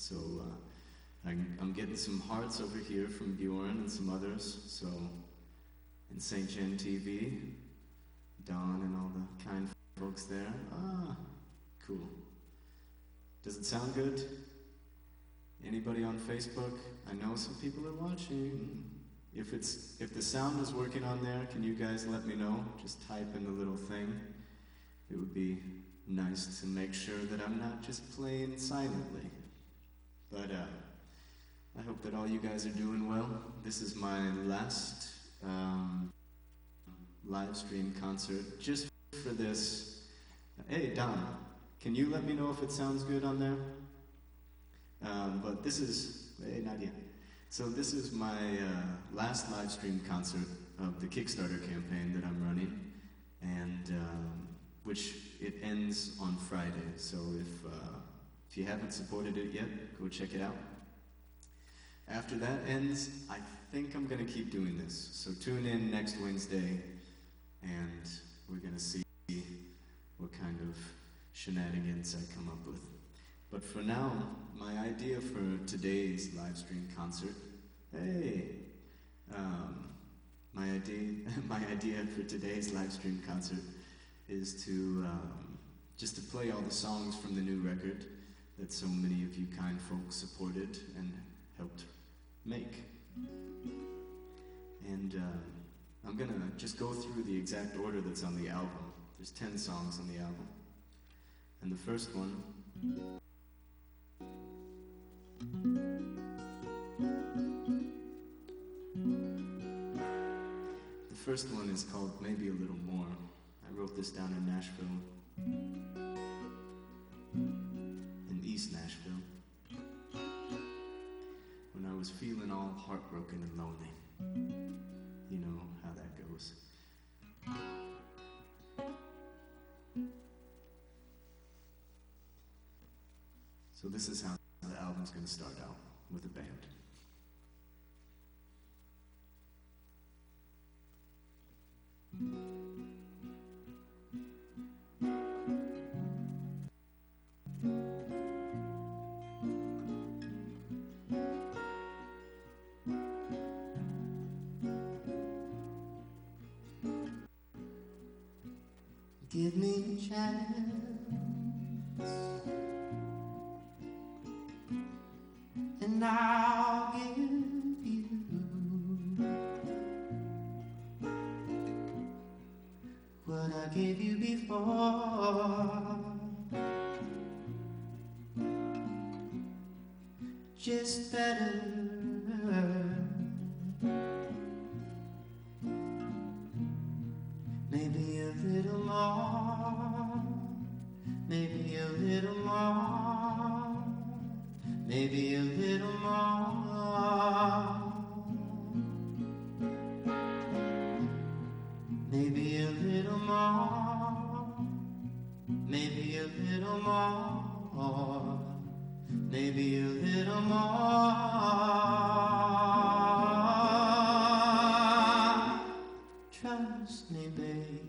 So I'm getting some hearts over here from Bjorn and some others. So in St. Gen TV, Don and all the kind folks there. Ah, cool. Does it sound good? Anybody on Facebook? I know some people are watching. If the sound is working on there, can you guys let me know? Just type in the little thing. It would be nice to make sure that I'm not just playing silently. But I hope that all you guys are doing well. This is my last live stream concert just for this. Hey, Don, can you let me know if it sounds good on there? But this is, hey, Nadia. So this is my last live stream concert of the Kickstarter campaign that I'm running, and which it ends on Friday. So if you haven't supported it yet, go check it out. After that ends, I think I'm gonna keep doing this. So tune in next Wednesday, and we're gonna see what kind of shenanigans I come up with. But for now, my idea for today's live stream concert, my idea for today's live stream concert is to just to play all the songs from the new record that so many of you kind folks supported and helped make. And I'm gonna just go through the exact order that's on the album. There's 10 songs on the album. And the first one, is called Maybe a Little More. I wrote this down in Nashville, in East Nashville, when I was feeling all heartbroken and lonely. You know how that goes. So this is how the album's going to start out, with a band. Give me a chance, and I'll give you what I gave you before. Just better. Maybe a little more, maybe a little more, maybe a little more, maybe a little more, maybe a little more, maybe a little more. Trust me, baby,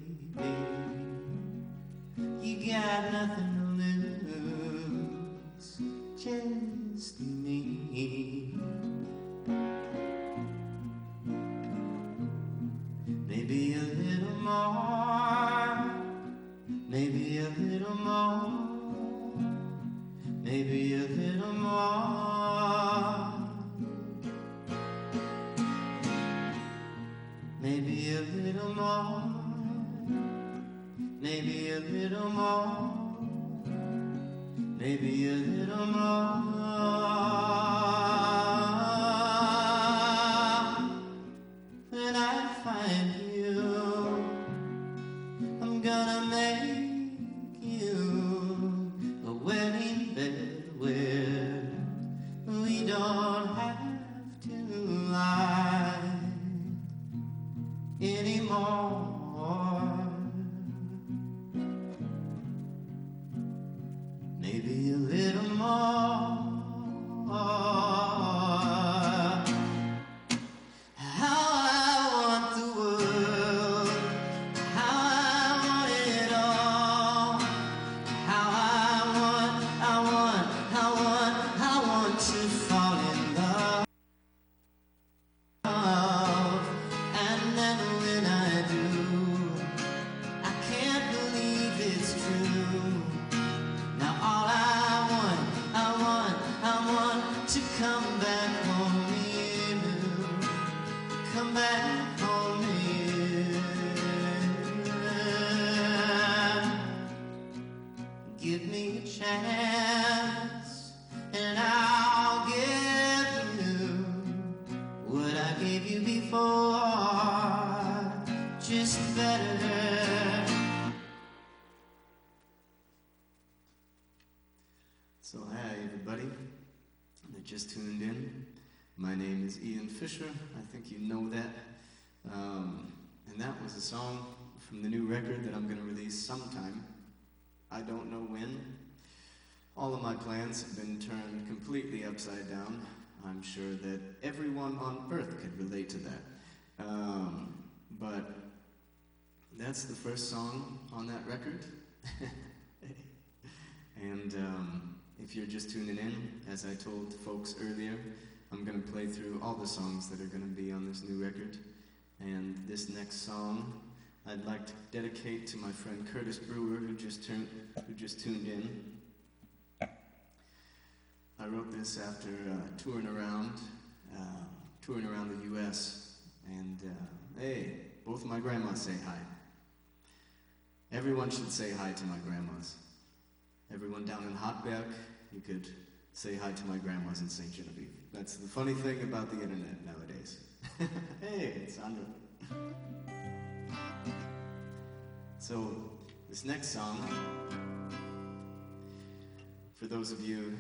you got nothing to lose, just me. Maybe a little more, maybe a little more, maybe a little more, maybe a little more, maybe a little more, maybe a little more. When I find you, I'm gonna make you a wedding bed where we don't have to lie anymore. Maybe a little more. How I want the world, how I want it all, how I want me a chance, and I'll give you what I gave you before, just better. So hi everybody that just tuned in. My name is Ian Fisher. I think you know that. And that was a song from the new record that I'm going to release sometime. I don't know when. All of my plans have been turned completely upside down. I'm sure that everyone on earth could relate to that. But that's the first song on that record. And if you're just tuning in, as I told folks earlier, I'm going to play through all the songs that are going to be on this new record. And this next song, I'd like to dedicate to my friend Curtis Brewer, who just tuned in. I wrote this after touring around the U.S. And hey, both my grandmas say hi. Everyone should say hi to my grandmas. Everyone down in Hotberg, you could say hi to my grandmas in St. Genevieve. That's the funny thing about the internet nowadays. Hey, it's Sandra. So, this next song, for those of you,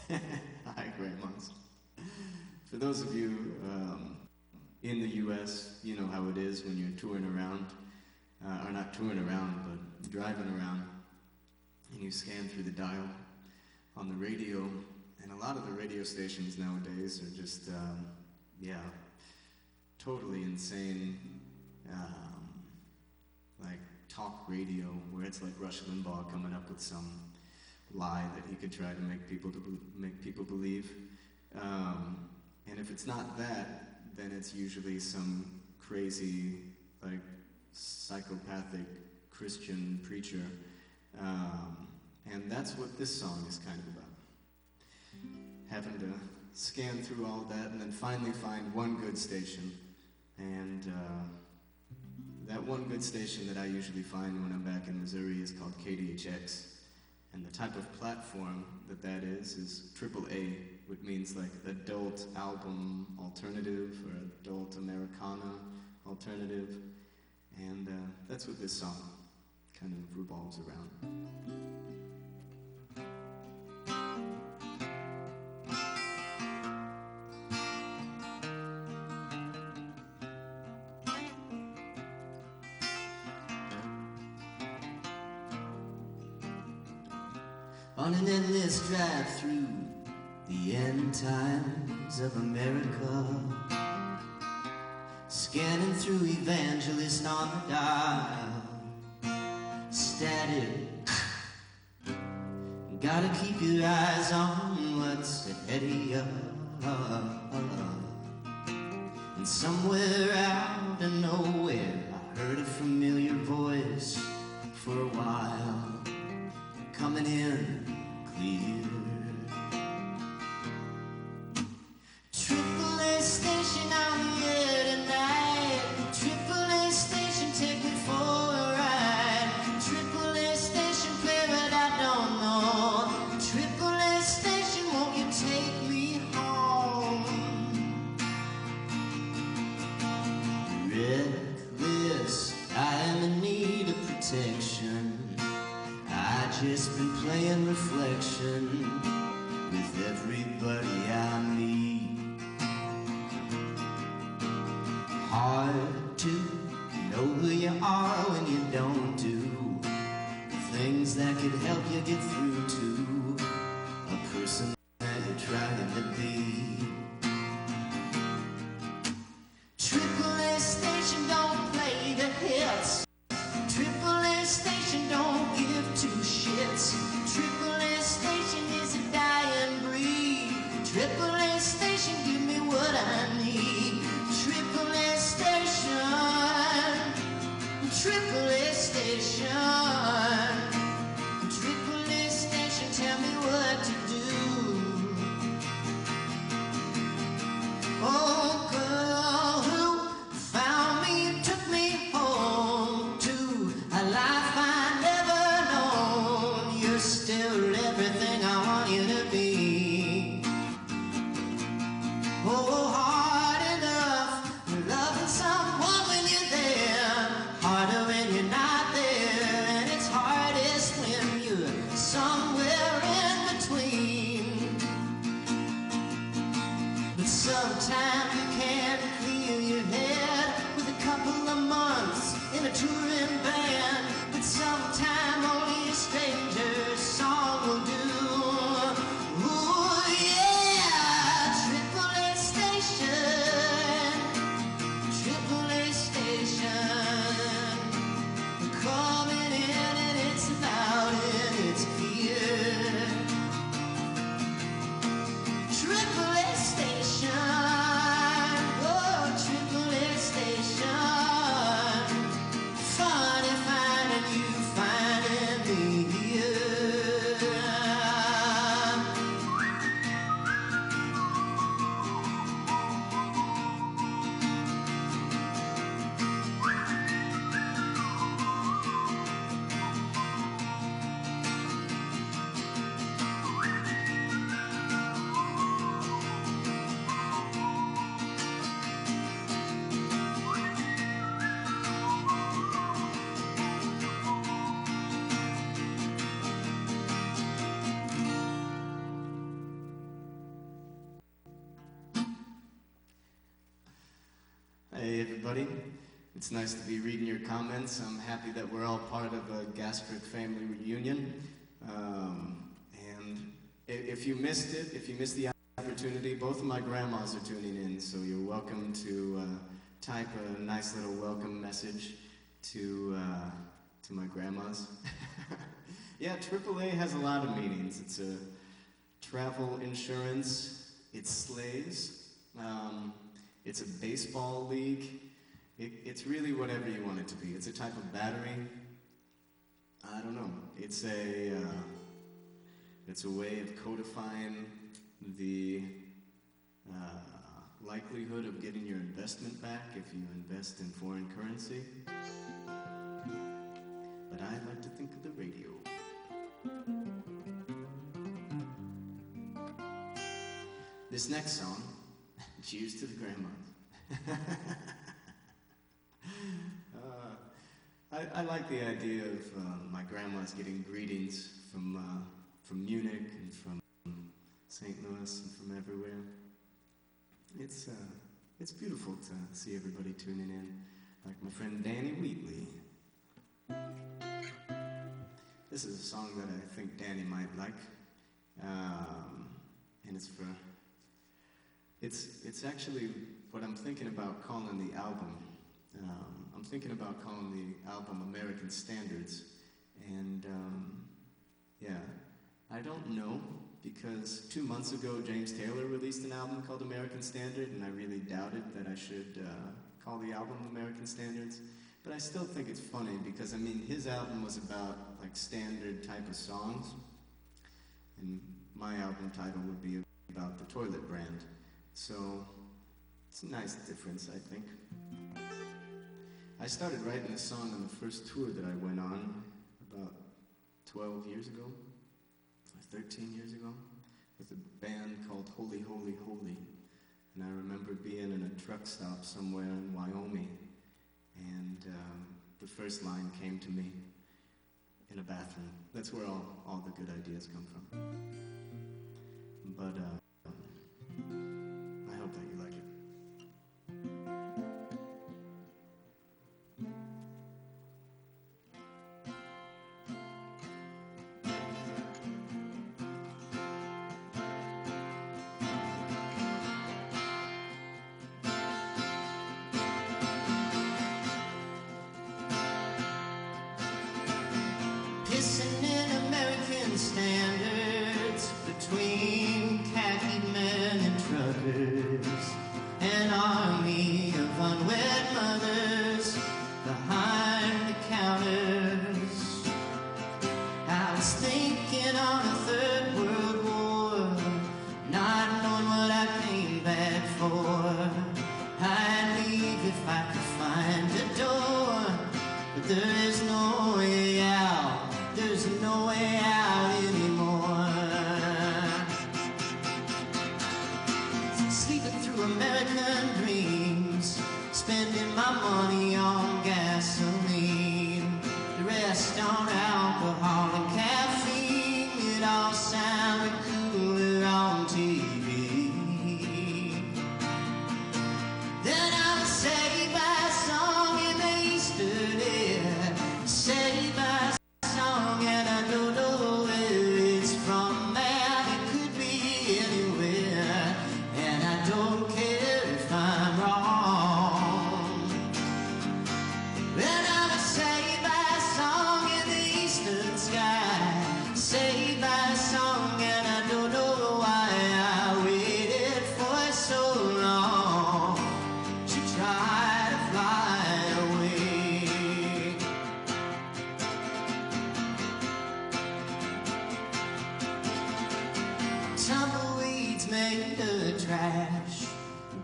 hi grandmas, for those of you in the US, you know how it is when you're touring around, or not touring around, but driving around, and you scan through the dial on the radio, and a lot of the radio stations nowadays are just, totally insane, like talk radio, where it's like Rush Limbaugh coming up with some lie that he could try to make people believe. And if it's not that, then it's usually some crazy, like, psychopathic Christian preacher. And that's what this song is kind of about. Having to scan through all that and then finally find one good station. And that one good station that I usually find when I'm back in Missouri is called KDHX. And the type of platform that is AAA, which means like adult album alternative or adult Americana alternative. And that's what this song kind of revolves around. On an endless drive through the end times of America, scanning through evangelists on the dial, static. Gotta keep your eyes on what's ahead of you. And somewhere out of nowhere, I heard a familiar voice for a while, coming in clear. AAA station, I'm here tonight. AAA station, take me for a ride. AAA station, play what I don't know. AAA station, won't you take me home? Reckless, I am in need of protection. I just been playing reflection with everybody I meet. Hard to know who you are when you don't do the things that could help you get through to a person that you're trying to be. AAA station, don't play the hits. AAA station, don't give two shits. AAA station is a dying breed. AAA station, give me what I need. AAA station, AAA station, AAA station. still everything I want you to be. Oh, hard enough, loving someone when you're there, harder when you're not there, and it's hardest when you're somewhere in between. But sometimes you can't clear your head with a couple of months in a touring band, but sometimes only a stranger's song will do. Ooh, yeah, AAA station, AAA station, coming in and it's loud and it's clear. AAA station, oh, AAA station, funny finding you, finding me here. Hey everybody, it's nice to be reading your comments. I'm happy that we're all part of a gastric family reunion. And if you missed it, if you missed the opportunity, both of my grandmas are tuning in, so you're welcome to type a nice little welcome message to my grandmas. Yeah, AAA has a lot of meanings. It's a travel insurance, it's sleighs, it's a baseball league. It's really whatever you want it to be. It's a type of battery. I don't know. It's a way of codifying the likelihood of getting your investment back if you invest in foreign currency. But I like to think of the radio. This next song, cheers to the grandmas. I like the idea of my grandmas getting greetings from Munich and from St. Louis and from everywhere. It's beautiful to see everybody tuning in, like my friend Danny Wheatley. This is a song that I think Danny might like, and it's actually what I'm thinking about calling the album. I'm thinking about calling the album American Standards, and yeah, I don't know, because 2 months ago James Taylor released an album called American Standard, and I really doubted that I should call the album American Standards, but I still think it's funny, because I mean, his album was about like standard type of songs, and my album title would be about the toilet brand, so it's a nice difference, I think. I started writing this song on the first tour that I went on about 12 years ago, or 13 years ago, with a band called Holy, Holy, Holy. And I remember being in a truck stop somewhere in Wyoming, and the first line came to me in a bathroom. That's where all the good ideas come from. But I hope that you like it. Pissing in American Standard. American dreams, spending my money on gasoline, the rest on alcohol and caffeine. It all sounded cooler on TV. Then I was saved by a song in the Eastern air, saved by a song, and I don't know where it's from, man. It could be anywhere, and I don't care if I'm wrong. Then I was saved by a song in the eastern sky, saved by a song, and I don't know why I waited for so long to try to fly away. Tumbleweeds made of trash,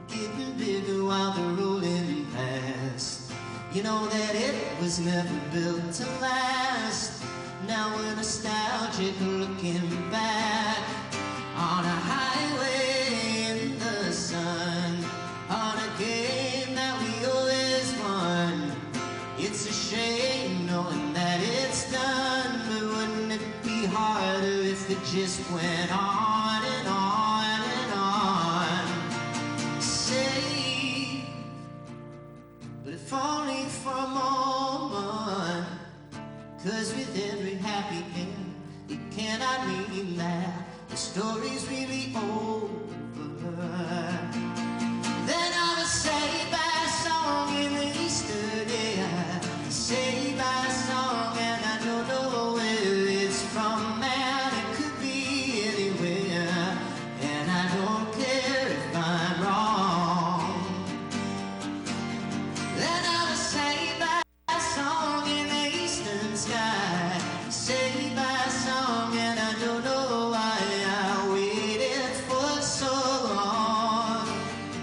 getting bigger while they're rolling past. You know that it was never built to last. Now we're nostalgic looking back on a highway in the sun, on a game that we always won. It's a shame knowing that it's done, but wouldn't it be harder if it just went on and on and on? Say, but if only for a moment, 'cause with every happy end, it cannot mean that the story's really over. Then I was saved by a song in the Eastern air, saved by a song, and I don't know where it's from, man. It could be anywhere, and I don't care if I'm wrong. Then I was saved by a song in the eastern sky, saved by a song, and I don't know why I waited for so long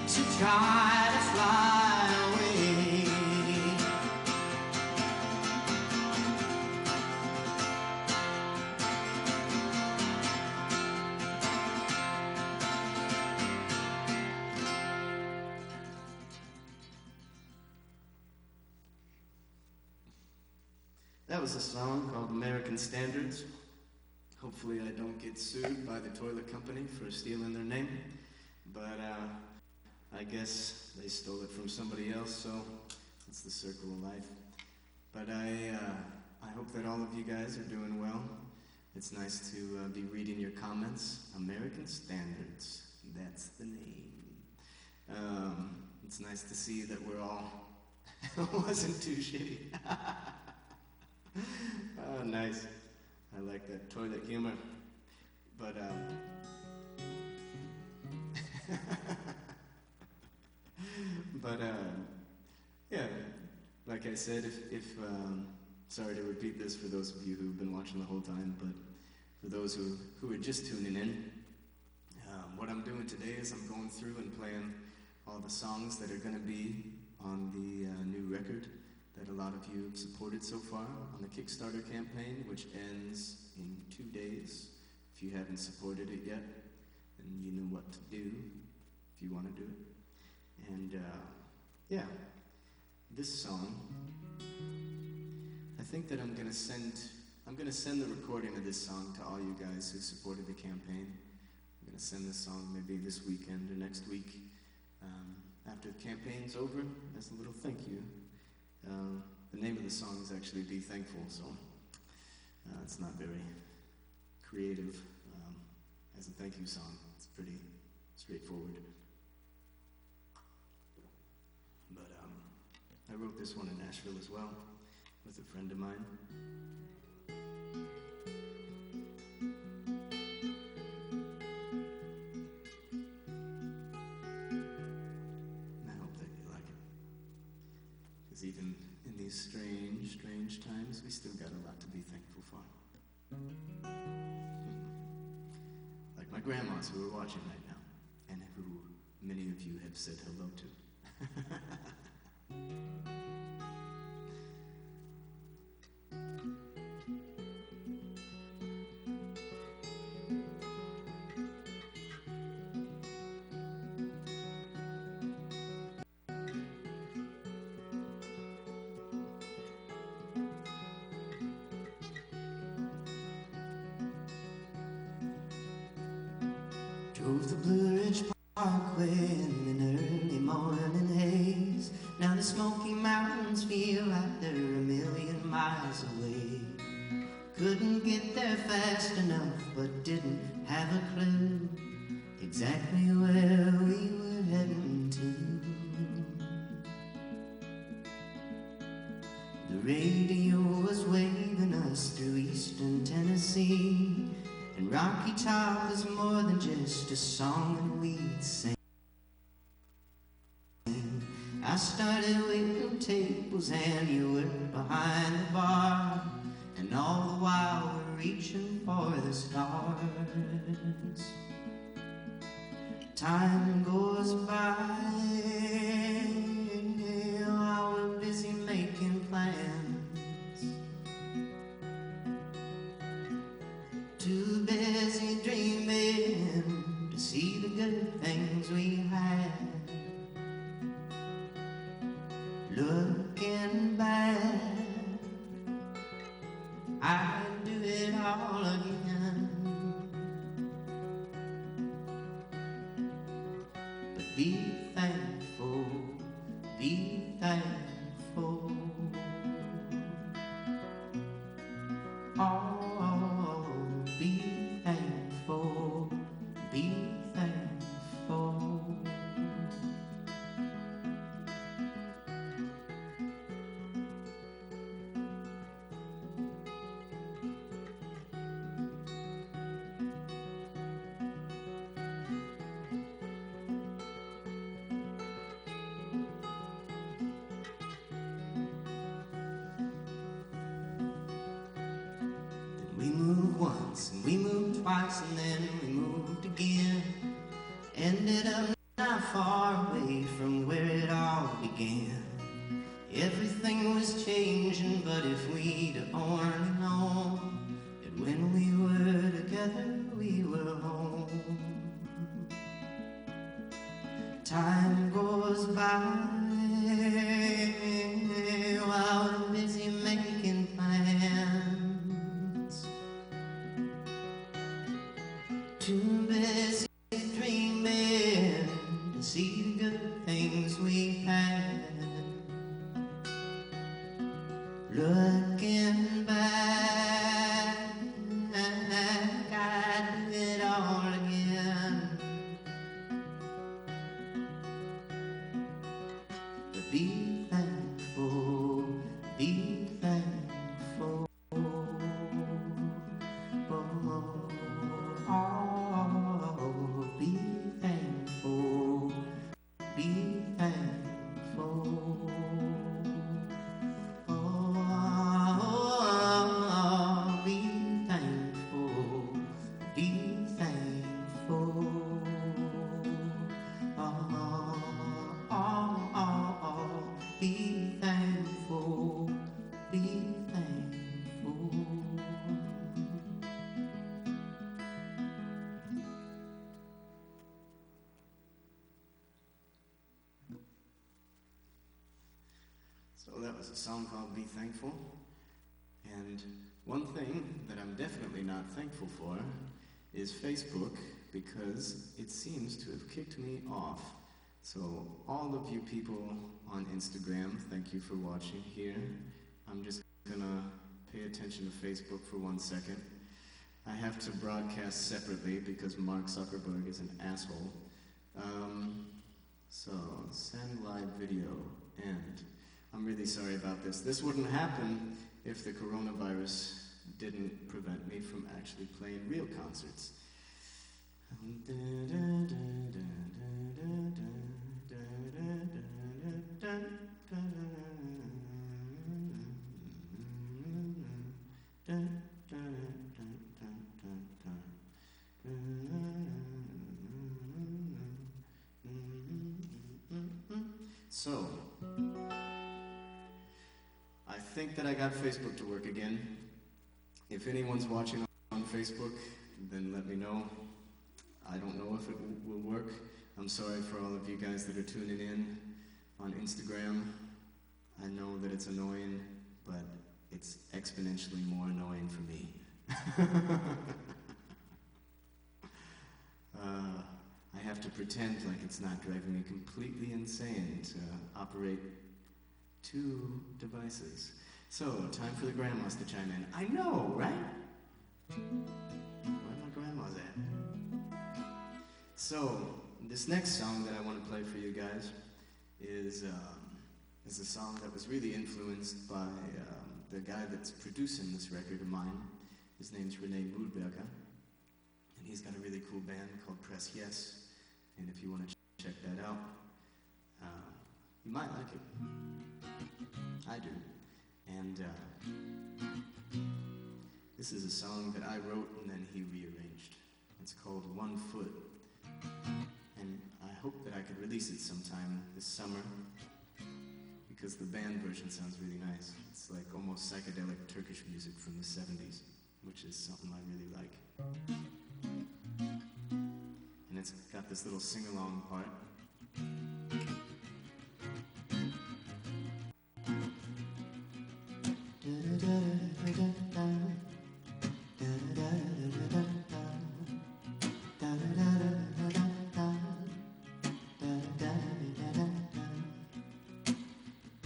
to try to fly away. That was a song called American Standards. Hopefully I don't get sued by the toilet company for stealing their name, but I guess they stole it from somebody else, so it's the circle of life. But I hope that all of you guys are doing well. It's nice to be reading your comments. American Standards, that's the name. It's nice to see that we're all wasn't too shitty. Oh, nice. I like that toilet humor. But, yeah, like I said, if sorry to repeat this for those of you who've been watching the whole time, but for those who are just tuning in, what I'm doing today is I'm going through and playing all the songs that are going to be on the new record that a lot of you have supported so far on the Kickstarter campaign, which ends in 2 days. If you haven't supported it yet, then you know what to do if you want to do it. And yeah, this song, I think that I'm gonna send the recording of this song to all you guys who supported the campaign. I'm gonna send this song maybe this weekend or next week, after the campaign's over, as a little thank you. The name of the song is actually Be Thankful, so it's not very creative as a thank you song. It's pretty straightforward. But I wrote this one in Nashville as well with a friend of mine. And I hope that you like it. Because even in these strange times, we still got a lot to be thankful for. Like my grandmas who are watching right now, and who many of you have said hello to. Drove the Blue Ridge Parkway in an early morning haze. Now the Smoky Mountains feel like they're a million miles away. Couldn't get there fast enough, but didn't have a clue exactly where we were heading to. The radio was waving us through eastern Tennessee, and Rocky Top was more than just a song that we'd sing. I started waiting tables and you were behind the bar, and all the while we're reaching for the stars. Time goes by while we're busy making plans, too busy dreaming to see the good things we had. Looking back, I'd do it all again. But be thankful, be thankful. Oh, be thankful, be thankful. We moved once, and we moved twice, and then we moved again. Ended up not far away from where it all began. Everything was changing, but if we'd only known that when we were together, we were home. Time goes by while we're busy making plans, too busy dreaming to see the good things we had. Looking back, I'd do it all again. But be thankful, be thankful. Oh, be thankful, be thankful. Oh, be thankful, be thankful. Be thankful, be thankful. So that was a song called Be Thankful. And one thing that I'm definitely not thankful for is Facebook, because it seems to have kicked me off. So all of you people on Instagram, thank you for watching here. I'm just gonna pay attention to Facebook for 1 second. I have to broadcast separately because Mark Zuckerberg is an asshole. So send live video, and I'm really sorry about this. This wouldn't happen if the coronavirus didn't prevent me from actually playing real concerts. So, I think that I got Facebook to work again. If anyone's watching on Facebook, then let me know. I don't know if it will work. I'm sorry for all of you guys that are tuning in on Instagram. I know that it's annoying, but it's exponentially more annoying for me. have to pretend like it's not driving me completely insane to operate 2 devices. So, time for the grandmas to chime in. I know, right? Where my grandma's at? So, this next song that I want to play for you guys is a song that was really influenced by the guy that's producing this record of mine. His name's René Moodberger, and he's got a really cool band called Press Yes, and if you want to check that out, you might like it. I do. And this is a song that I wrote and then he rearranged. It's called 1 Foot, and I hope that I could release it sometime this summer, because the band version sounds really nice. It's like almost psychedelic Turkish music from the 70s, which is something I really like. And it's got this little sing-along part.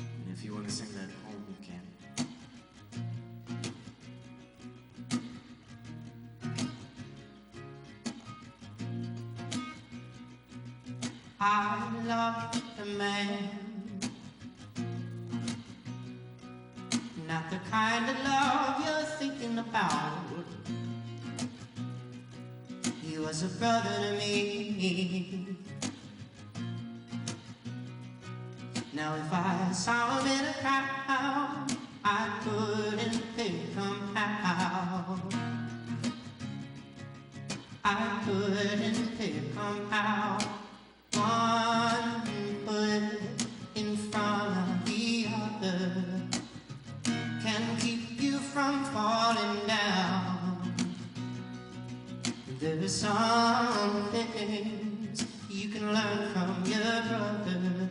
And if you want to sing that at home, you can. I love a man, not the kind of love you're thinking about. He was a brother to me. Now if I saw him in a crowd, I couldn't pick him out. I couldn't pick him out. 1 foot in front of the other can keep you from falling down. There are some things you can learn from your brother,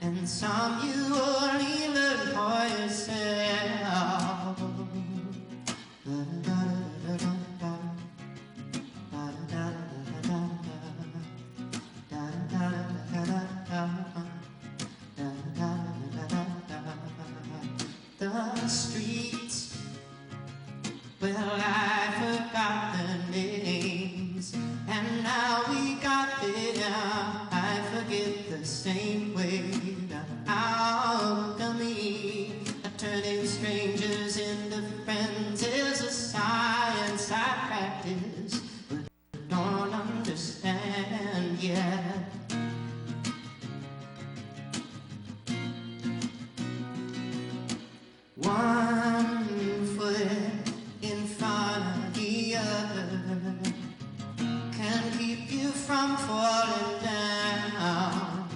and some you only learn for yourself. The streets, well, I forgot the names, and now we got there. I forget the same way. Alchemy, turning strangers into friends, is a science I practice, but don't understand yet. One foot in front of the other can keep you from falling down.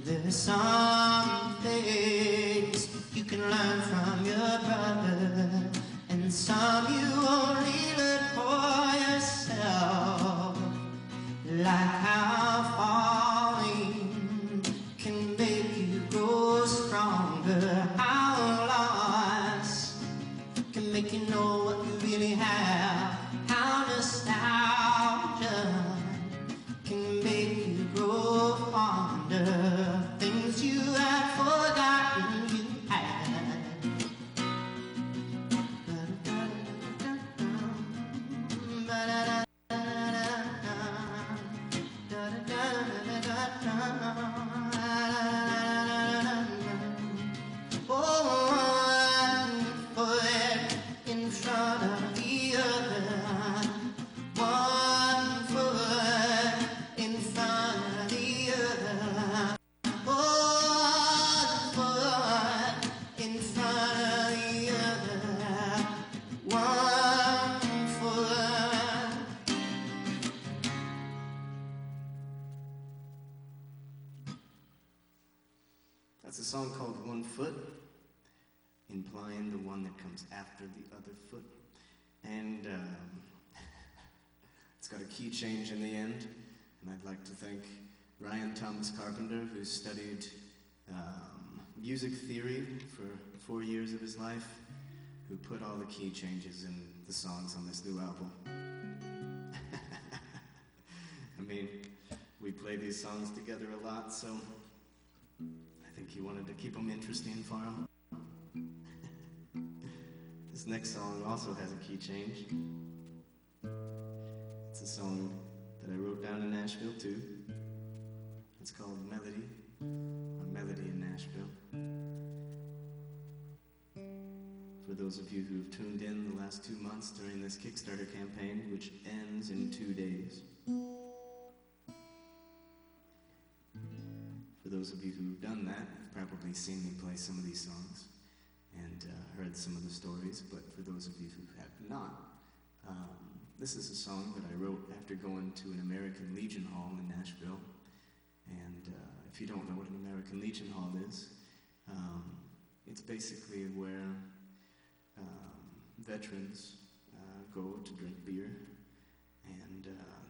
There's some things you can learn from your brother, and some you only learn for yourself. Like how falling can make you grow stronger. Make you know what you really have. How nostalgia can make you grow fonder. Things you had forgotten you had. That's a song called 1 Foot, implying the one that comes after the other foot. And it's got a key change in the end. And I'd like to thank Ryan Thomas Carpenter, who studied music theory for 4 years of his life, who put all the key changes in the songs on this new album. I mean, play these songs together a lot, so I think he wanted to keep them interesting for him. This next song also has a key change. It's a song that I wrote down in Nashville too. It's called Melody, or Melody in Nashville. For those of you who've tuned in the last 2 months during this Kickstarter campaign, which ends in 2 days. For those of you who've done that, you've probably seen me play some of these songs and heard some of the stories, but for those of you who have not, this is a song that I wrote after going to an American Legion Hall in Nashville. And if you don't know what an American Legion Hall is, it's basically where veterans go to drink beer. And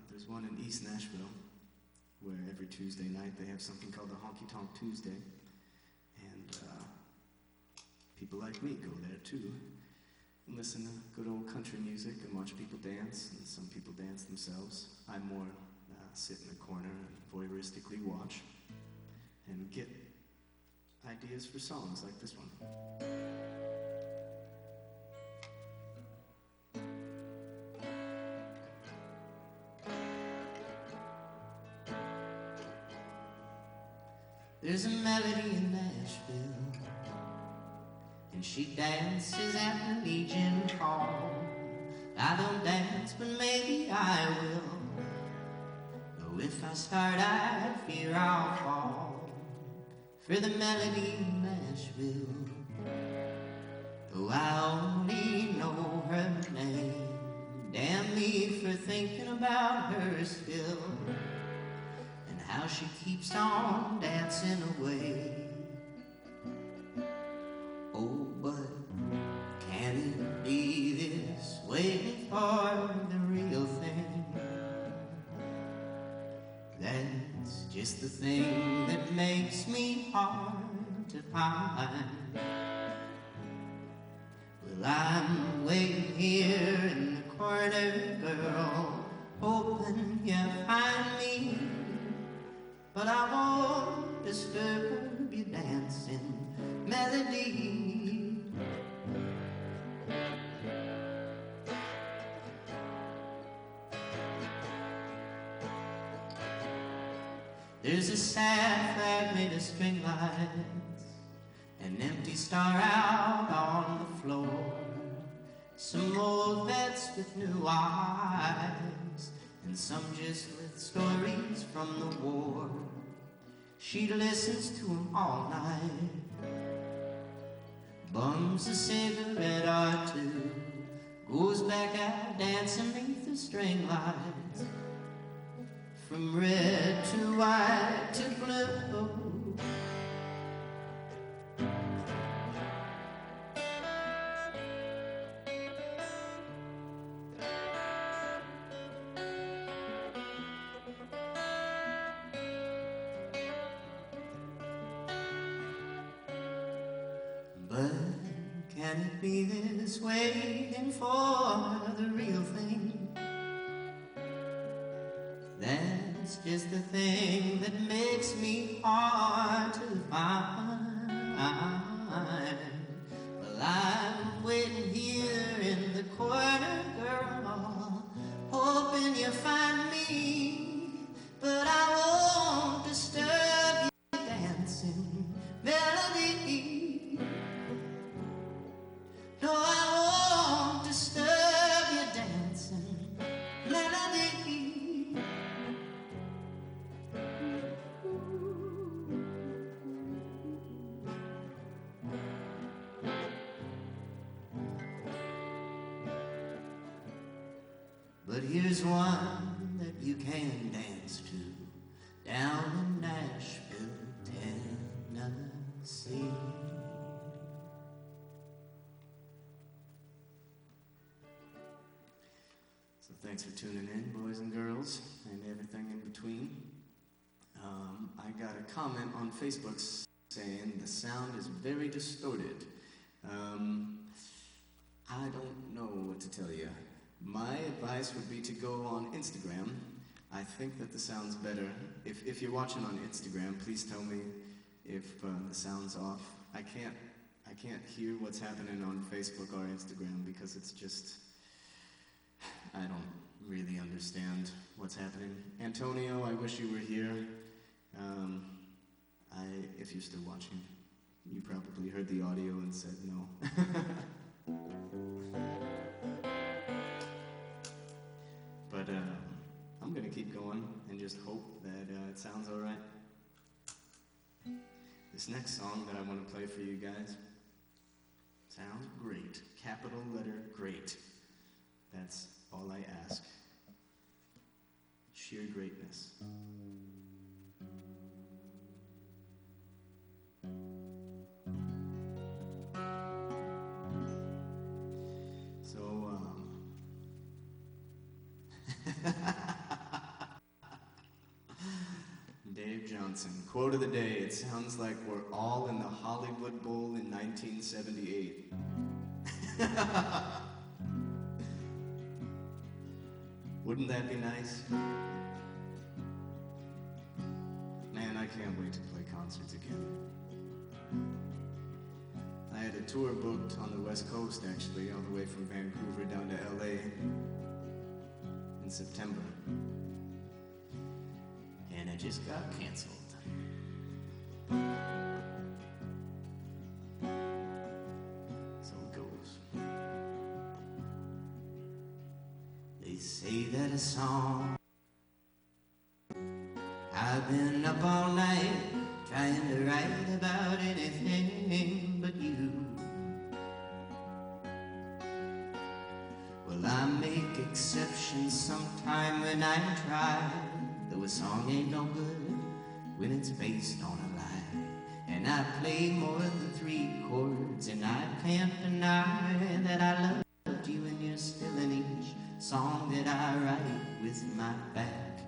there's one in East Nashville where every Tuesday night they have something called the Honky Tonk Tuesday. And people like me go there too and listen to good old country music and watch people dance, and some people dance themselves. I more sit in the corner and voyeuristically watch and get ideas for songs like this one. There's a melody in Nashville, and she dances at the Legion Hall. I don't dance, but maybe I will. Though if I start, I fear I'll fall for the melody in Nashville. Though I only know her name, damn me for thinking about her still, and how she keeps on dancing away. Oh, but can it be this, waiting for the real thing? That's just the thing that makes me hard to find. Well, I'm waiting here in the corner, girl, hoping you'll find me, but I won't disturb your dancing melody. There's a sad flag made of string lights, an empty star out on the floor, some old vets with new eyes, and some just with stories from the war. She listens to them all night, bums a cigarette or two, goes back out dancing beneath the string lights, from red to white to blue. But can it be this, waiting for the real thing? That's just the thing that makes me hard to find. Well, I'm waiting here in the corner, girl, hoping you'll find me, but I won't disturb your dancing melody. No, I won't disturb your dancing melody. But here's one that you can dance to, down in Nashville, Tennessee. So thanks for tuning in, boys and girls, and everything in between. I got a comment on Facebook saying the sound is very distorted. I don't know what to tell you. My advice would be to go on Instagram I think that the sound's better. If you're watching on Instagram, please tell me if the sound's off. I can't hear what's happening on Facebook or Instagram because it's just, I don't really understand what's happening. Antonio, I wish you were here. If you're still watching, you probably heard the audio and said no. But I'm gonna keep going and just hope that it sounds all right. This next song that I want to play for you guys sounds great. Capital letter great. That's all I ask. Sheer greatness. So, Dave Johnson, quote of the day, it sounds like we're all in the Hollywood Bowl in 1978. Wouldn't that be nice? Man, I can't wait to play concerts again. I had a tour booked on the West Coast, actually, all the way from Vancouver down to LA in September. And it just got canceled. So it goes. They say that a song, I've been up all night trying to write about anything but you. Well, I make exceptions sometime when I try, though a song ain't no good when it's based on a lie. And I play more than 3 chords, and I can't deny that I loved you, and you're still in each song that I write with my back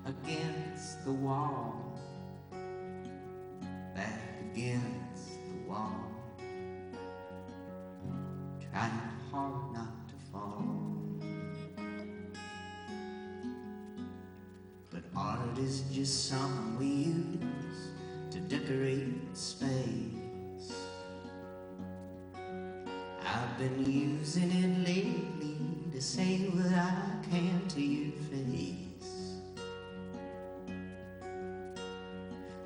against the wall. Back against the wall, trying hard not to fall. But art is just something we use to decorate space. I've been using it lately to say what I can to your face.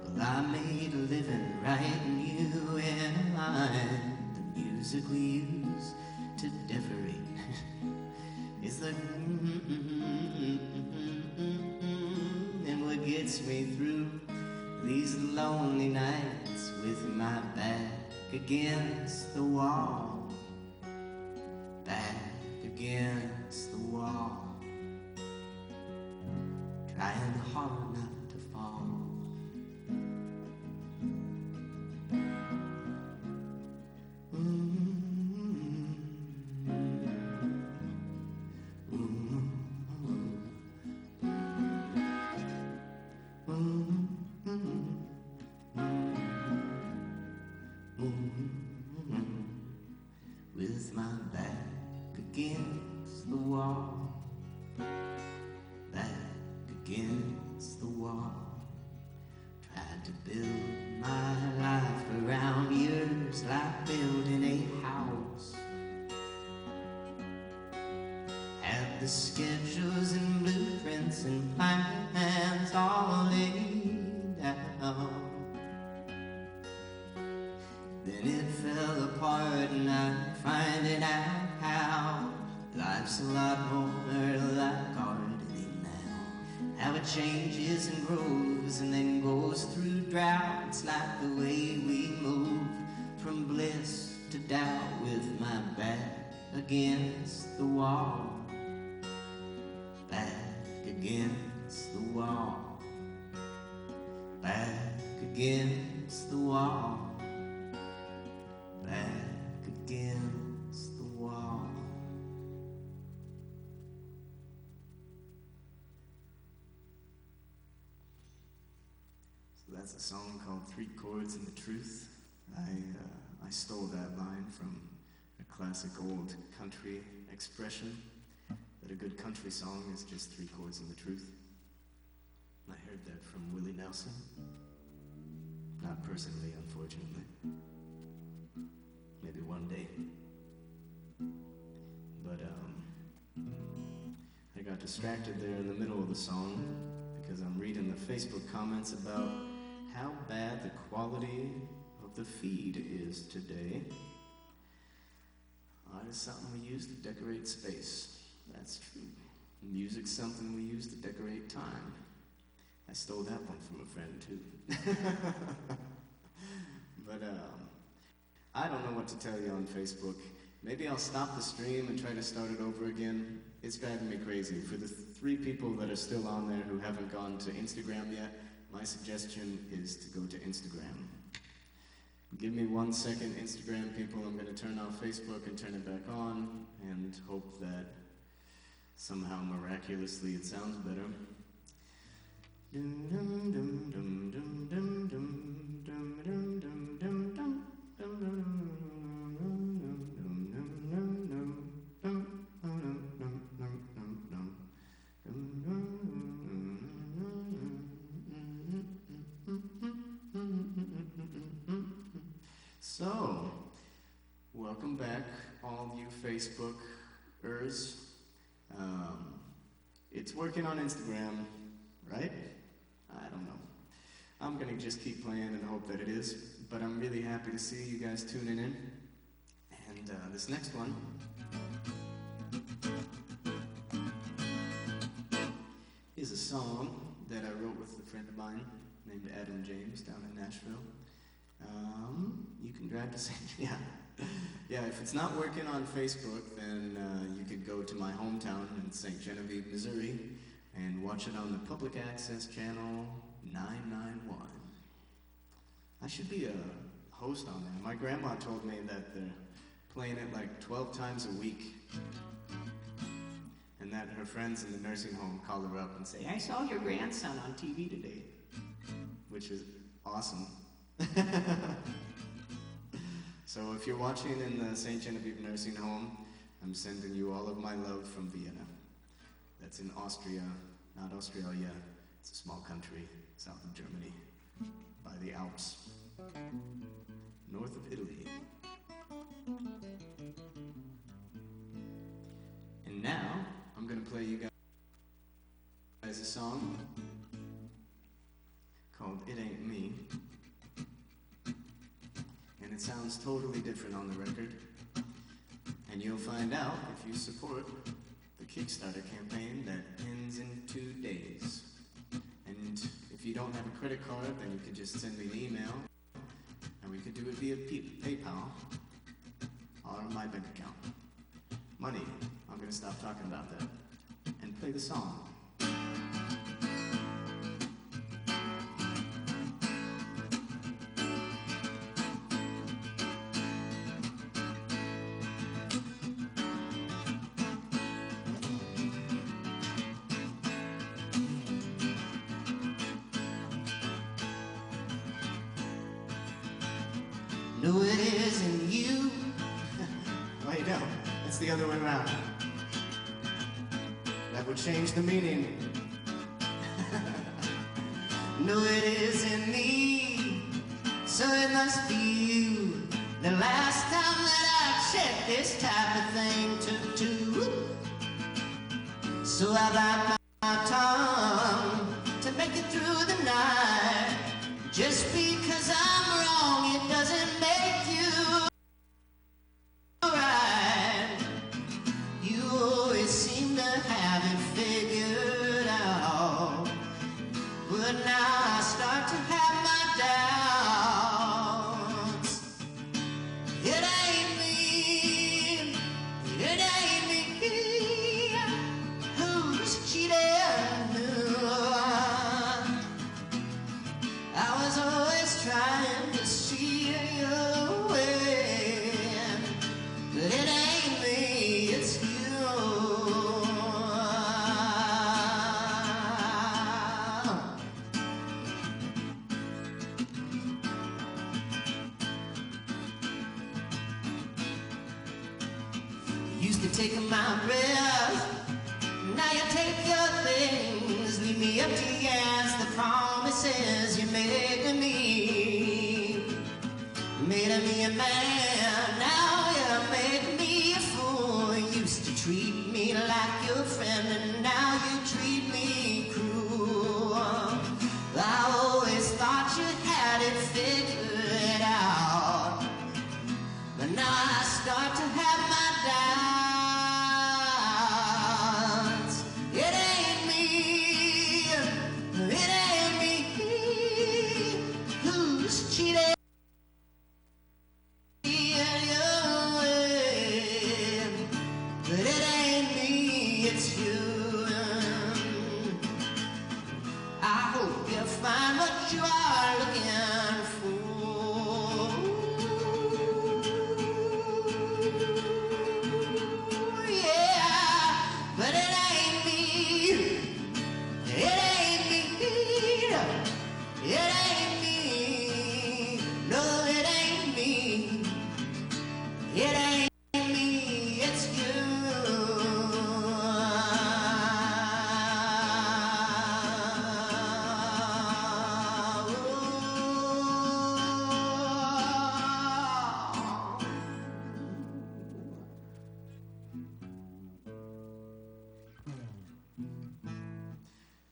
Well, I made a living writing you in a line. The music we use to decorate is the and what gets me through these lonely nights with my back against the wall. Back against the wall, trying hard not to fall. With my back against the wall, back against the wall, tried to build my life around yours like building a house. Had the schedules and blueprints and plans all laid out. Then it fell apart and I'm finding out how life's a lot more like gardening now. How it changes and grows and then goes through droughts, like the way we move from bliss to doubt. With my back against the wall, back against the wall, back against the wall, back against the wall. So that's a song called 3 Chords and the Truth. I stole that line from a classic old country expression that a good country song is just 3 chords and the truth. heard that from Willie Nelson. Not personally, unfortunately. Maybe one day. But I got distracted there in the middle of the song because I'm reading the Facebook comments about how bad the quality of the feed is today. Art is something we use to decorate space. That's true. Music's something we use to decorate time. I stole that one from a friend too. But I don't know what to tell you on Facebook. Maybe I'll stop the stream and try to start it over again. It's driving me crazy. For the 3 people that are still on there who haven't gone to Instagram yet, my suggestion is to go to Instagram. Give me 1 second, Instagram people. I'm going to turn off Facebook and turn it back on and hope that somehow miraculously it sounds better. So, welcome back, all you Facebookers. It's working on Instagram, right? I don't know. I'm gonna just keep playing and hope that it is, but I'm really happy to see you guys tuning in. And this next one is a song that I wrote with a friend of mine named Adam James down in Nashville. You can drive to St. Yeah, if it's not working on Facebook, then you could go to my hometown in St. Genevieve, Missouri, and watch it on the public access channel 991. I should be a host on there. My grandma told me that they're playing it like 12 times a week, and that her friends in the nursing home call her up and say, "I saw your grandson on TV today," which is awesome. So if you're watching in the St. Genevieve nursing home, I'm sending you all of my love from Vienna. That's in Austria, not Australia. It's a small country south of Germany, by the Alps, north of Italy. And now, I'm going to play you guys a song called It Ain't Me. And it sounds totally different on the record. And you'll find out if you support the Kickstarter campaign that ends in 2 days. And if you don't have a credit card, then you could just send me an email, and we could do it via PayPal or my bank account. Money, I'm going to stop talking about that and play the song. No, it isn't you. Wait, no, it's the other way around. That would change the meaning. No, it isn't me, so it must be you. The last time that I checked, this type of thing took 2. So I bite my tongue to make it through the night. Just because I'm wrong, it doesn't make you right. You always seem to have it figured out, but now I start to have my doubts. It ain't me, it ain't me, who's cheating? I was always trying to see your way, but it ain't me, it's you. Used to take my breath, now you take your things, leave me empty as the promise. what you are looking for. Yeah, but it ain't me. It ain't me. It ain't me. No, it ain't me. It ain't me. It's you.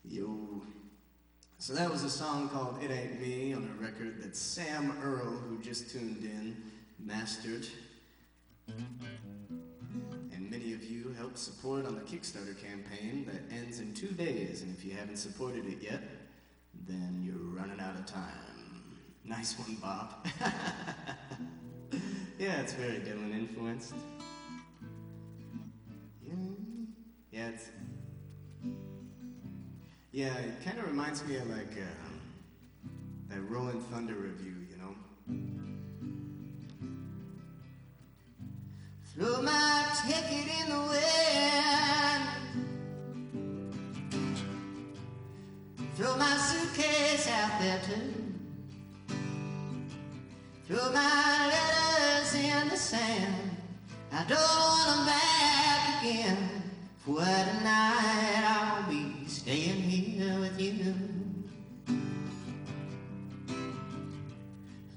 Yo. So that was a song called It Ain't Me on a record that Sam Earl, who just tuned in, mastered. And many of you helped support on the Kickstarter campaign that ends in 2 days. And if you haven't supported it yet, then you're running out of time. Nice one, Bob. Yeah, it's very Dylan influenced. Yeah, yeah, it kind of reminds me of like that Rolling Thunder review, you know? Throw my ticket in the wind. Throw my suitcase out there too. Throw my letters in the sand. I don't want them back again. For tonight I'll be staying here with you.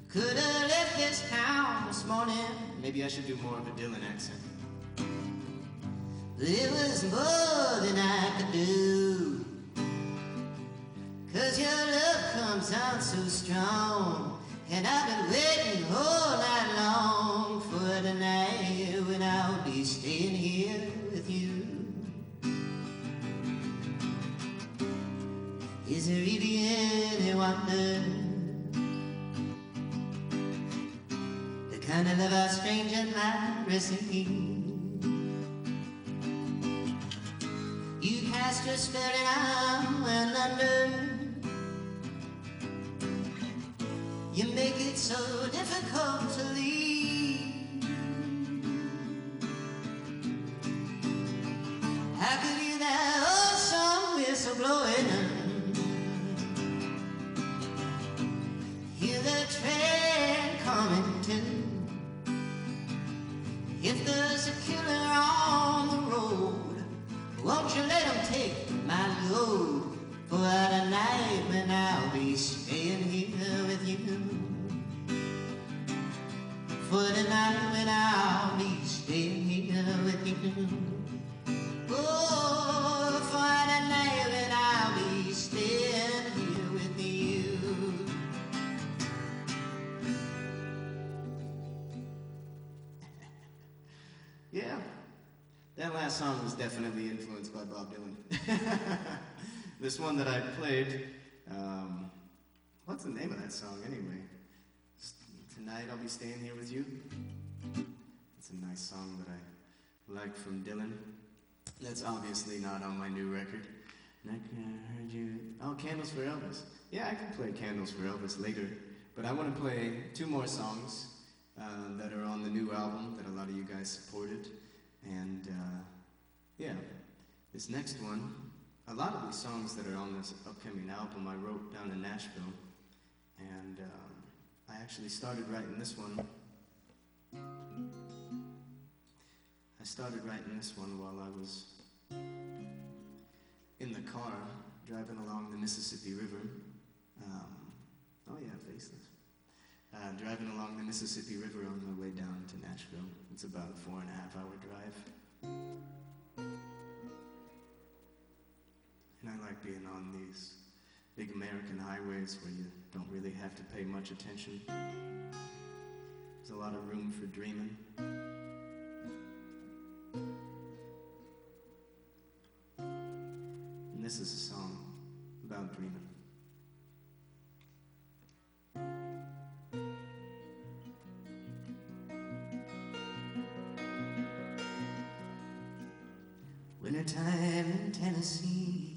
Could have left this town this morning. Maybe I should do more of a Dylan accent. But it was more than I could do. 'Cause your love comes on so strong. And I've been waiting all night long for tonight when I'll be staying here with you. Is there really any wonder? The kind of love a stranger might receive. You cast your spell and I went under. You make it so difficult to leave. I could hear that awesome whistle blowing. Hear the train coming too. If there's a killer on the road, won't you let him take my load? For tonight when I'll be staying here with you. For tonight when I'll be staying here with you. Oh, for tonight when I'll be staying here with you. Yeah, that last song was definitely influenced by Bob Dylan. This one that I played, what's the name of that song anyway? Tonight I'll be staying here with you. It's a nice song that I like from Dylan. That's obviously not on my new record. And I heard you. Oh, Candles for Elvis. Yeah, I can play Candles for Elvis later, but I want to play 2 more songs that are on the new album that a lot of you guys supported. And yeah, this next one. A lot of these songs that are on this upcoming album I wrote down in Nashville, and I actually started writing this one. I started writing this one while I was in the car driving along the Mississippi River. Oh yeah, faceless. Driving along the Mississippi River on my way down to Nashville. It's about a 4.5-hour drive. And I like being on these big American highways where you don't really have to pay much attention. There's a lot of room for dreaming. And this is a song about dreaming. Wintertime in Tennessee,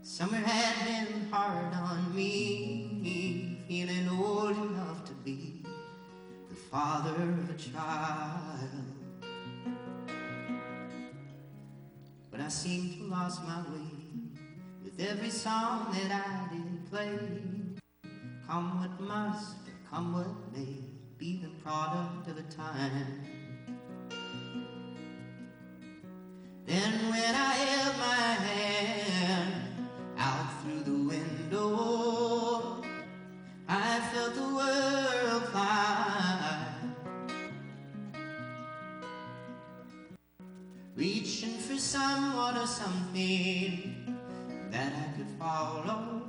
Summer had been hard on me, feeling old enough to be the father of a child. But I seemed to lost my way with every song that I did play. Come what must, come what may, be the product of a time. Then when I held my hand out through the window, I felt the world fly, reaching for someone or something that I could follow.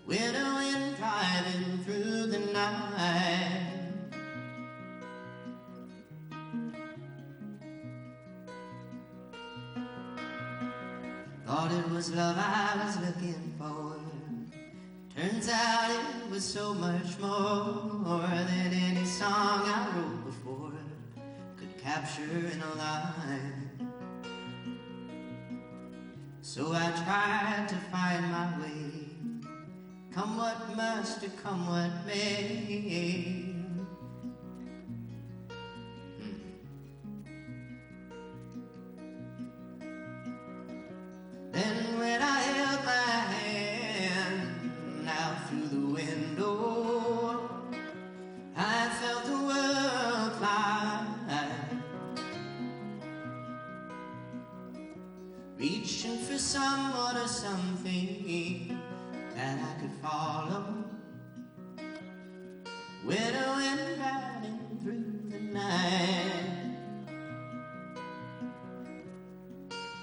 When I went driving through the night, thought it was love I was looking for. Turns out it was so much more than any song I wrote before could capture in a line. So I tried to find my way, come what must or come what may. Then when I held my hand out through the window, I felt the world fly, reaching for someone or something that I could follow. When I went riding through the night,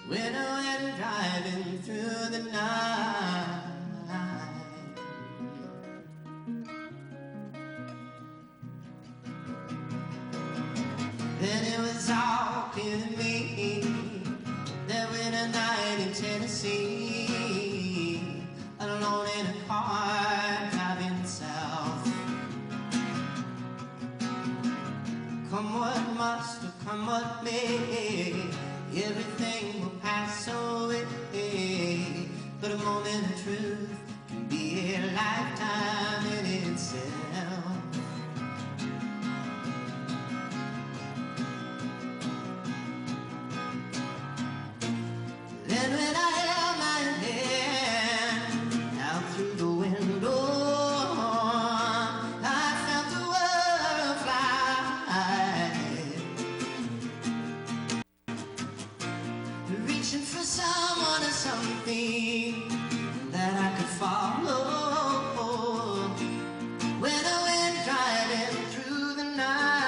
when I went driving through the night, then it was all clear to me that winter night in Tennessee, alone in a car driving south. Come what must or come what may, everything will pass away, but a moment of truth can be a lifetime in itself. Then when I held my hand out through the window, I felt the world fly, reaching for someone or something that I could follow. When I went driving through the night,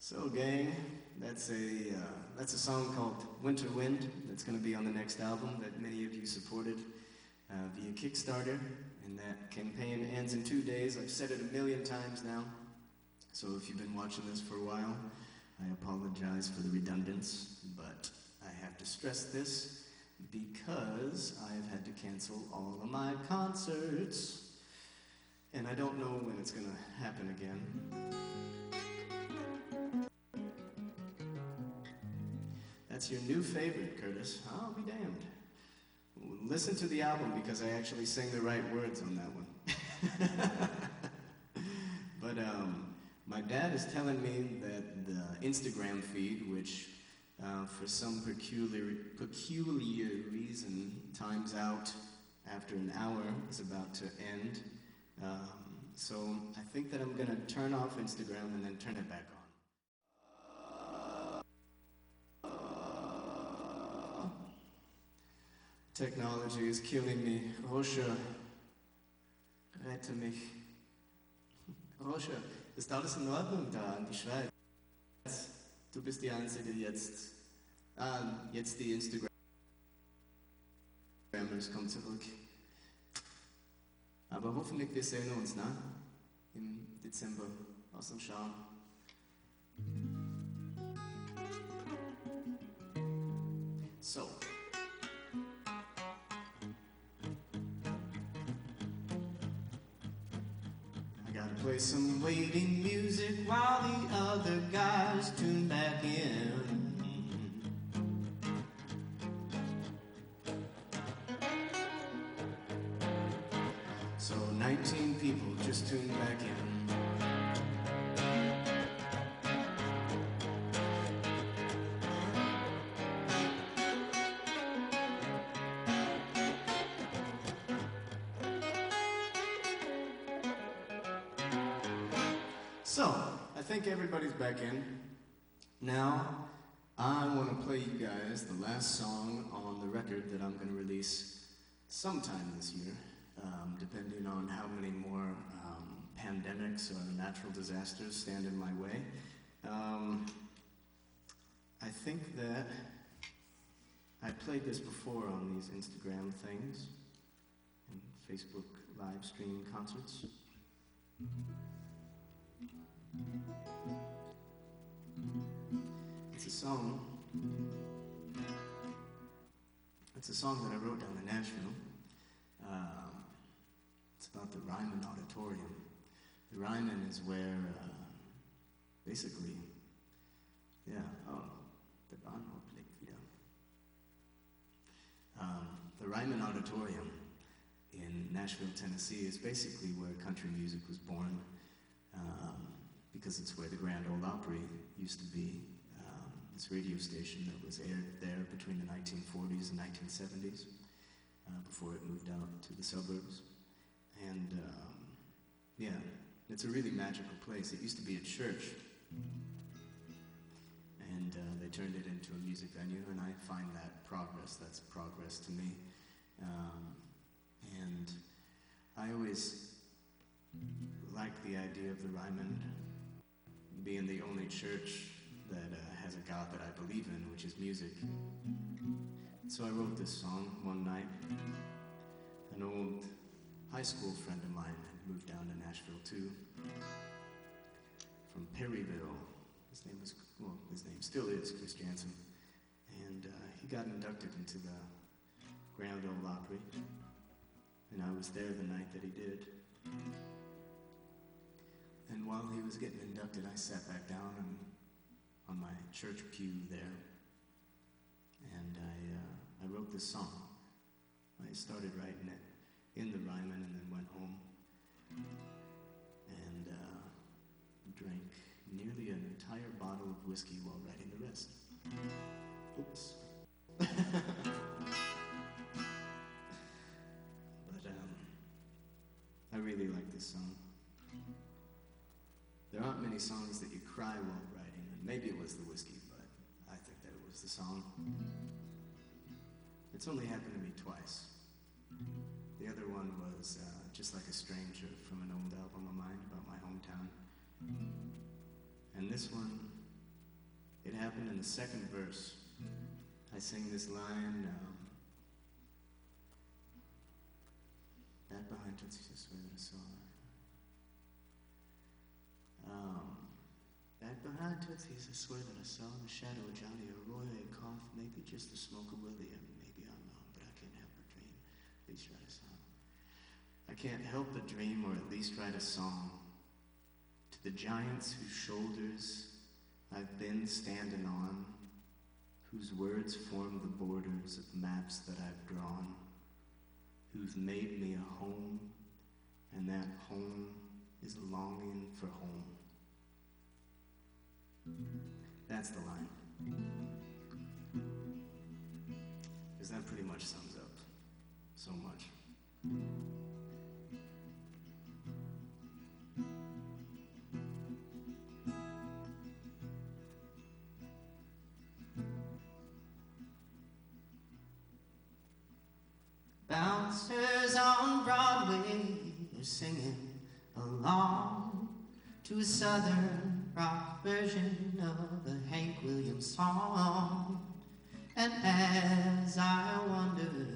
So gang, that's a song called Winter Wind that's going to be on the next album that many of you supported via Kickstarter, and that campaign ends in 2 days. I've said it a million times now, so if you've been watching this for a while, I apologize for the redundance, but I have to stress this because I've had to cancel all of my concerts, and I don't know when it's going to happen again. That's your new favorite, Curtis. I'll be damned. Listen to the album because I actually sing the right words on that one. But my dad is telling me that the Instagram feed, which for some peculiar reason times out after an hour, is about to end. So I think that I'm going to turn off Instagram and then turn it back on. Technology is killing me. Rosha, rette mich. Rosha, ist alles in Ordnung da in die Schweiz? Du bist die Einzige, die jetzt die Instagrammers kommen zurück. Aber hoffentlich wir sehen uns, ne? Im Dezember aus dem Schauen. So. play some waiting music while the other guys tune back in. So 19 people just tuned back in. So, I think everybody's back in. Now, I want to play you guys the last song on the record that I'm going to release sometime this year, depending on how many more pandemics or natural disasters stand in my way. I think that I played this before on these Instagram things and Facebook live stream concerts. It's a song that I wrote down in Nashville. It's about the Ryman Auditorium. The Ryman is where, basically, the Ryman Auditorium in Nashville, Tennessee is basically where country music was born, because it's where the Grand Ole Opry used to be. This radio station that was aired there between the 1940s and 1970s, before it moved out to the suburbs. And it's a really magical place. It used to be a church, and they turned it into a music venue, and I find that progress. That's progress to me. And I always liked the idea of the Ryman being the only church that has a God that I believe in, which is music. So I wrote this song one night. An old high school friend of mine had moved down to Nashville too, from Perryville. His name still is Chris Jansen. And he got inducted into the Grand Ole Opry, and I was there the night that he did. And while he was getting inducted, I sat back down on my church pew there, and I wrote this song. I started writing it in the Ryman and then went home and drank nearly an entire bottle of whiskey while writing the rest. Oops. But I really like this song. There aren't many songs that you cry while writing, and maybe it was the whiskey, but I think that it was the song. It's only happened to me twice. The other one was Just Like a Stranger from an old album of mine about my hometown. And this one, it happened in the second verse. I sing this line, back behind Tootsie's, I swear that I saw her. Back behind Tootsie's, I swear that I saw in the shadow of Johnny a Roy, a cough, maybe just the smoke of Willie, and maybe I'm wrong, but I can't help but dream. At least write a song. I can't help but dream, or at least write a song, to the giants whose shoulders I've been standing on, whose words form the borders of maps that I've drawn, who've made me a home, and that home is longing for home. That's the line. Because that pretty much sums up so much. Bouncers on Broadway are singing along to a southern rock version of the Hank Williams song. And as I wonder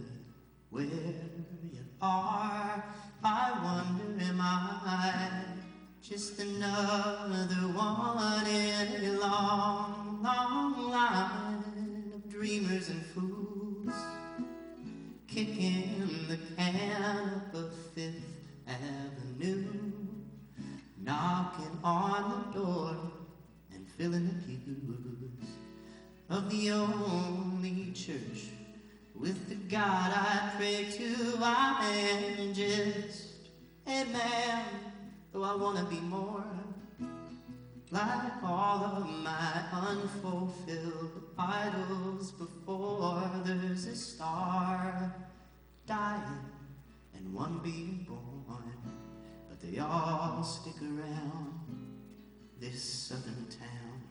where you are, I wonder, am I just another one in a long, long line of dreamers and fools, kicking the can up of Fifth Avenue, filling the pews of the only church with the God I pray to. I am just a man, though I want to be more like all of my unfulfilled idols before. There's a star dying and one being born, but they all stick around this southern town,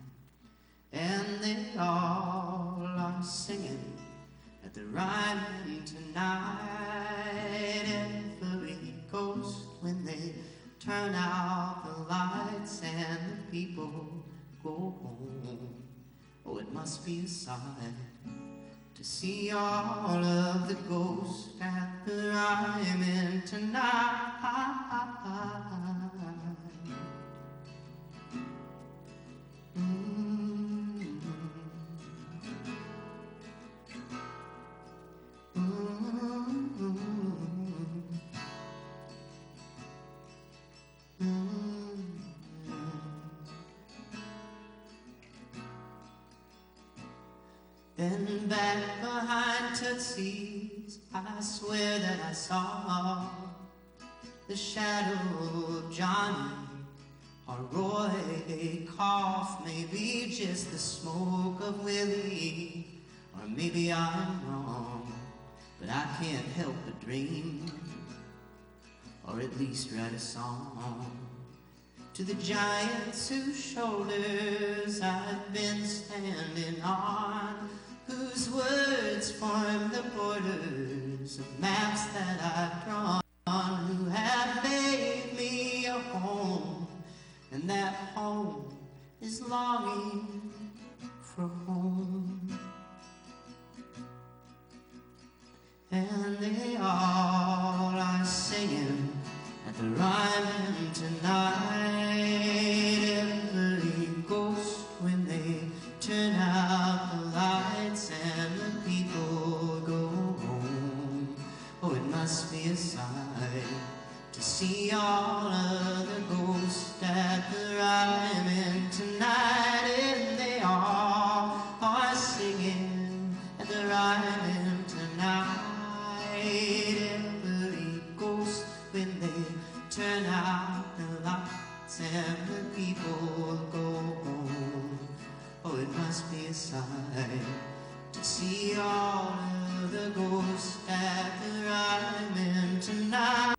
and they all are singing at the Ryman tonight. Every ghost when they turn out the lights and the people go home. Oh, it must be a sight to see all of the ghosts at the Ryman tonight. Then back behind Tootsie's, I swear that I saw the shadow of Johnny or Roy cough, maybe just the smoke of Willie, or maybe I'm wrong, but I can't help but dream, or at least write a song to the giants whose shoulders I've been standing on, whose words form the borders of maps that I've drawn, who have made me a home, and that home is longing for home. And they all are singing at the Ryman tonight. Every ghost when they turn out the lights and the people go home. Oh, it must be a sight to see all of the ghosts at the Ryman tonight. And they all are singing at the Ryman tonight. Every ghost when they turn out the lights and the people go home. Oh, it must be a sight to see all of the ghosts at the Ryman tonight.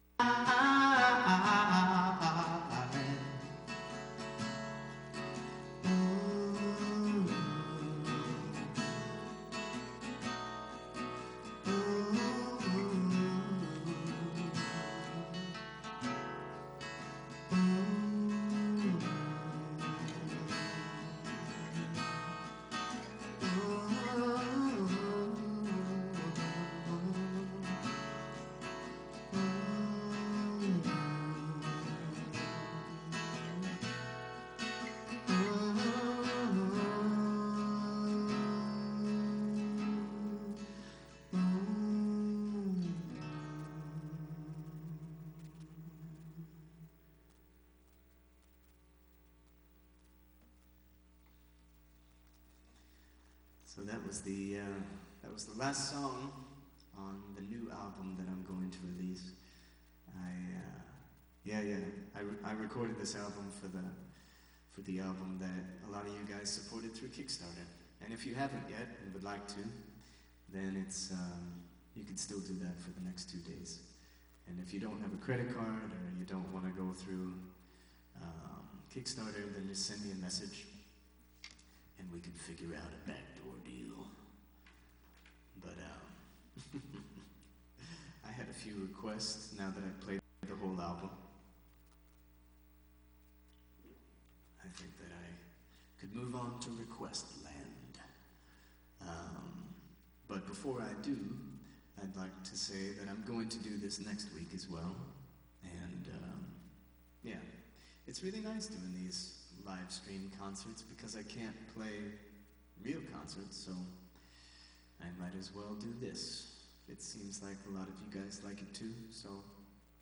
So that was the last song on the new album that I'm going to release. I recorded this album for the album that a lot of you guys supported through Kickstarter. And if you haven't yet and would like to, then it's you can still do that for the next 2 days. And if you don't have a credit card or you don't want to go through Kickstarter, then just send me a message and we can figure out a backdoor deal. But I had a few requests now that I played the whole album. I think that I could move on to request land. But before I do, I'd like to say that I'm going to do this next week as well. And yeah, it's really nice doing these live stream concerts because I can't play real concerts, so I might as well do this. It seems like a lot of you guys like it too, so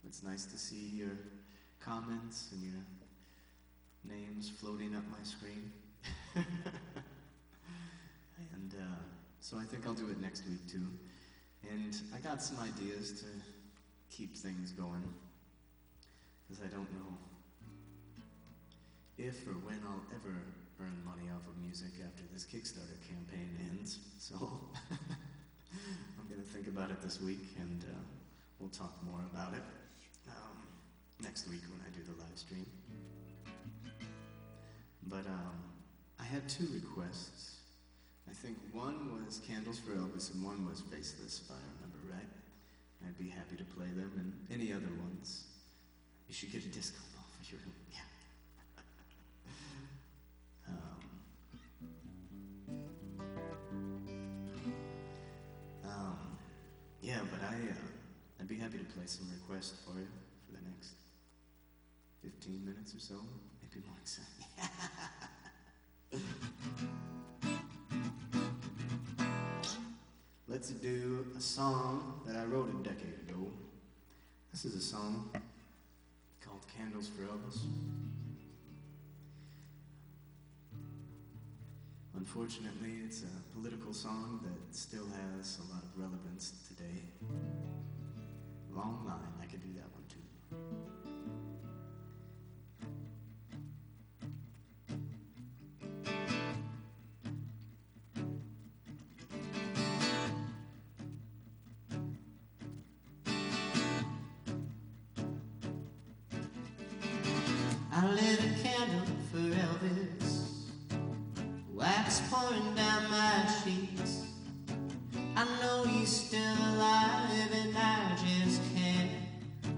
it's nice to see your comments and your names floating up my screen. And so I think I'll do it next week too. And I got some ideas to keep things going, because I don't know if or when I'll ever earn money off of music after this Kickstarter campaign ends. So I'm going to think about it this week, and we'll talk more about it next week when I do the live stream. But I had 2 requests. I think one was Candles for Elvis and one was Faceless, if I remember right. I'd be happy to play them, and any other ones. You should get a discount off of your, yeah. Yeah, but I'd be happy to play some requests for you for the next 15 minutes or so, maybe more. Let's do a song that I wrote a decade ago. This is a song called Candles for Elvis. Unfortunately, it's a political song that still has a lot of relevance today. Long line, I could do that one too. I lit a candle for Elvis, wax pouring down my cheeks. I know he's still alive and I just can't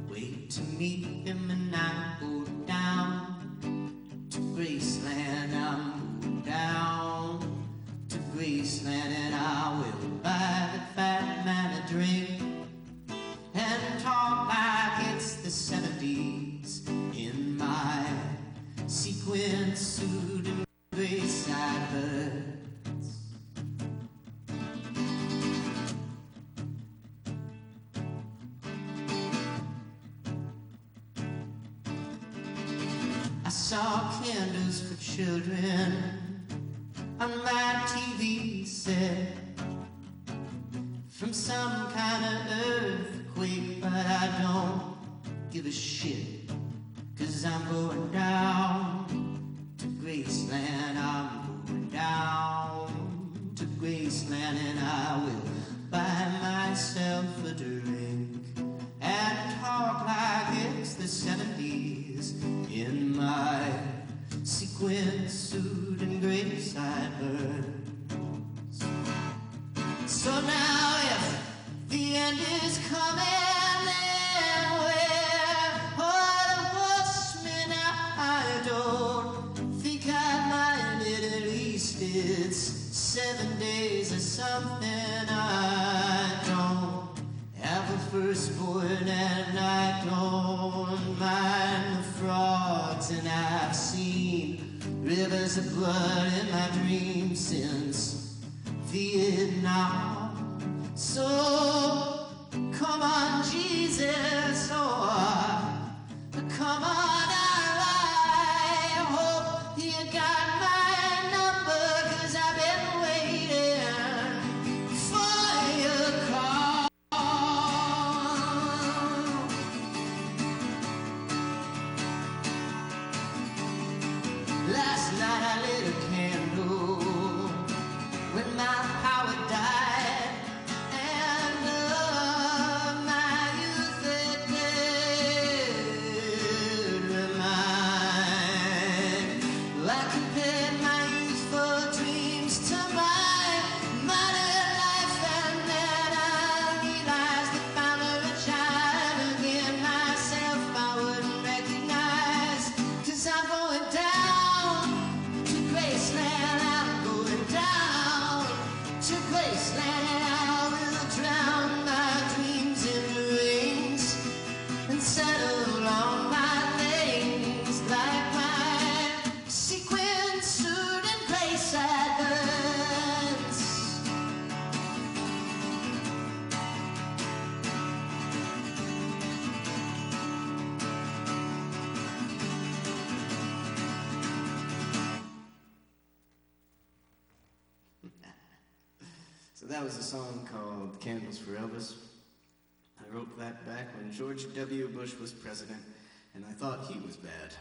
wait to meet him. And I go down to Graceland, I'm going down to Graceland, and I will buy the fat man a drink and talk like it's the 70s in my sequin suit and gray sideburns. I saw Candles for Children on my TV set from some kind of earthquake, but I don't give a shit, 'cause I'm going down to Graceland, I'm going down to Graceland, and I will buy myself a drink and talk like it's the 70s in my sequin suit and gray sideburns. So now if the end is coming, then where are the horsemen? I don't think I mind it. At least it's 7 days or something. I don't have a firstborn, and I don't mind the frogs, and I've seen rivers of blood in my dreams since Vietnam. So come on, Jesus, oh, come on, I hope you got my number, 'cause I've been waiting for your call. Last night I lit a candle That was a song called Candles for Elvis. I wrote that back when George W. Bush was president, and I thought he was bad.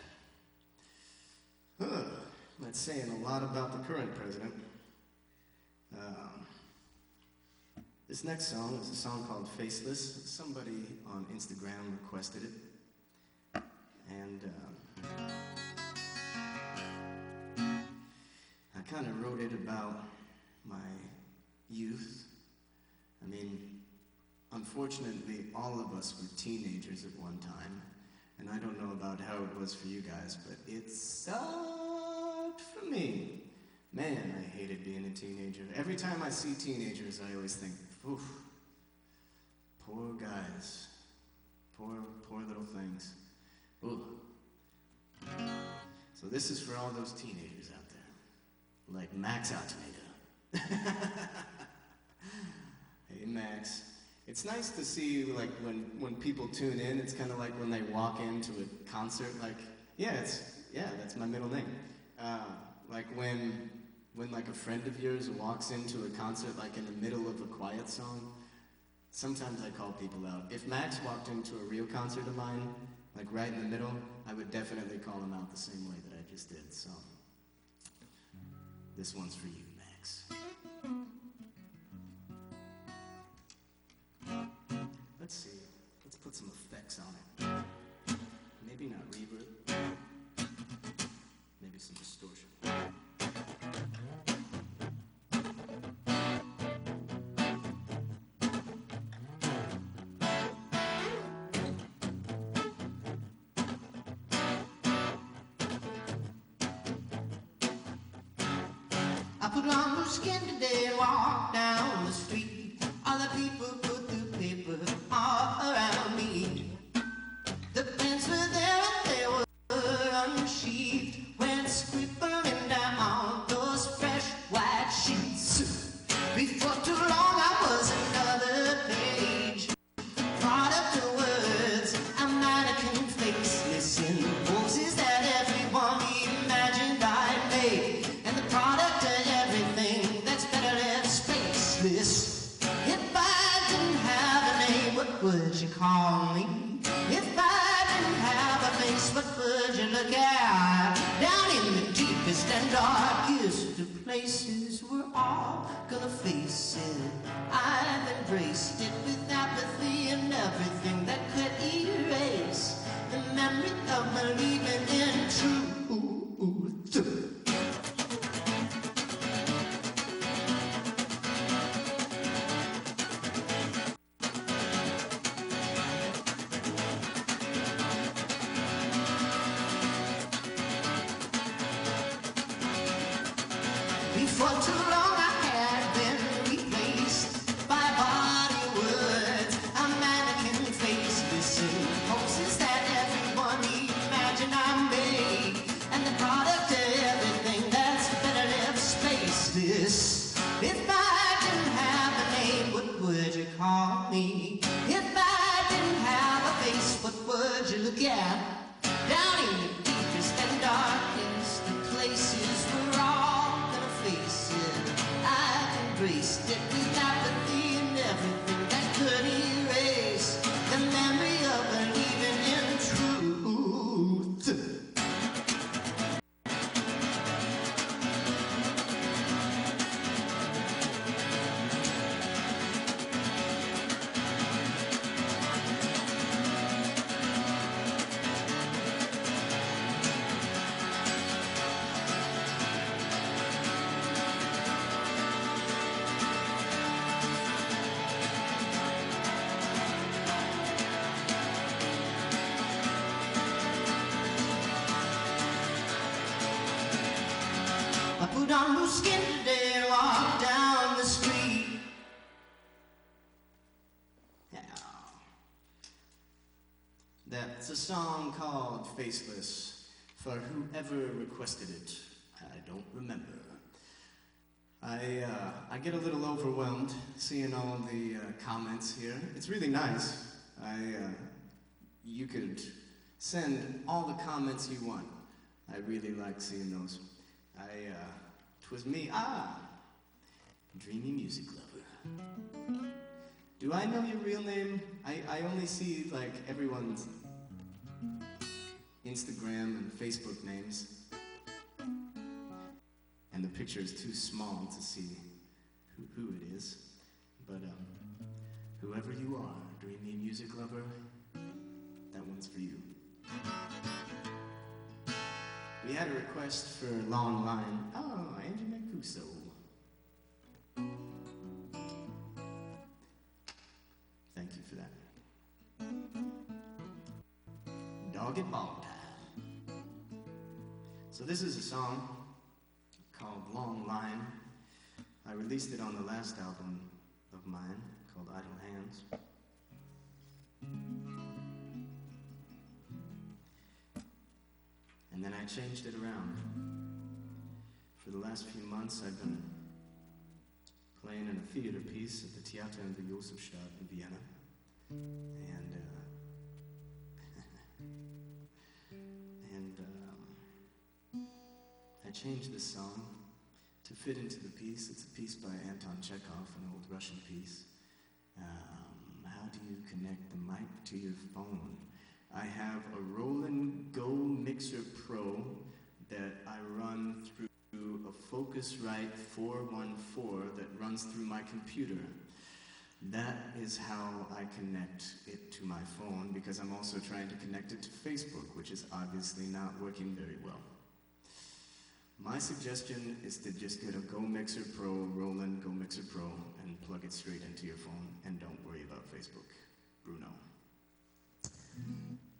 That's saying a lot about the current president. This next song is a song called Faceless. Somebody on Instagram requested it. And I kind of wrote it about my youth. I mean, unfortunately, all of us were teenagers at one time. And I don't know about how it was for you guys, but it sucked for me. Man, I hated being a teenager. Every time I see teenagers, I always think, oof, poor guys. Poor little things. Ooh. So this is for all those teenagers out there. Like Max Altonator. Hey, Max. It's nice to see, like, when people tune in, it's kind of like when they walk into a concert, like, yeah, that's my middle name. Like when like a friend of yours walks into a concert, like in the middle of a quiet song, sometimes I call people out. If Max walked into a real concert of mine, like right in the middle, I would definitely call him out the same way that I just did, so. This one's for you, Max. Let's see, let's put some effects on it. Maybe not reverb, maybe some distortion. I put on new skin today and walk down the street. Other people put the paper all around me. The pens were there and they were unsheathed when scribbling down those fresh white sheets. Before too long I was another page, product of words, a mannequin faceless in poses that everyone imagined I'd make, and the product of everything that's better than spaceless. If I didn't have a name, what would you call me? If I didn't have a face, what would you look at? Down in the deepest and darkest of places, we're all gonna face it. I've embraced it with apathy and everything that could erase the memory of believing in truth. Before too long I had been replaced by body words, a mannequin faceless in poses that everyone imagined I made, and the product of everything that's better than spaceless. If I didn't have a name, what would you call me? If I didn't have a face, what would you look at? Down in the deepest and darkest of places, we're all gonna face it. I've embraced it with apathy and everything that could erase the memory of believing in truth. I put on new skin today and walk down the street. Yeah. That's a song called Faceless, for whoever requested it. I don't remember. I get a little overwhelmed seeing all the comments here. It's really nice. You could send all the comments you want. I really like seeing those. 'Twas me, dreamy music lover. Do I know your real name? I only see like everyone's Instagram and Facebook names. And the picture is too small to see who it is. But whoever you are, dreamy music lover, that one's for you. We had a request for Long Line. Oh, Angie Mancuso. Thank you for that. Dog and Ball Time. So this is a song called Long Line. I released it on the last album of mine called Idle Hands. And then I changed it around. For the last few months, I've been playing in a theater piece at the Theater in the Josefstadt in Vienna. And I changed this song to fit into the piece. It's a piece by Anton Chekhov, an old Russian piece. How do you connect the mic to your phone? I have a Roland Go Mixer Pro that I run through a Focusrite 414 that runs through my computer. That is how I connect it to my phone, because I'm also trying to connect it to Facebook, which is obviously not working very well. My suggestion is to just get a Go Mixer Pro, Roland Go Mixer Pro, and plug it straight into your phone, and don't worry about Facebook. Bruno.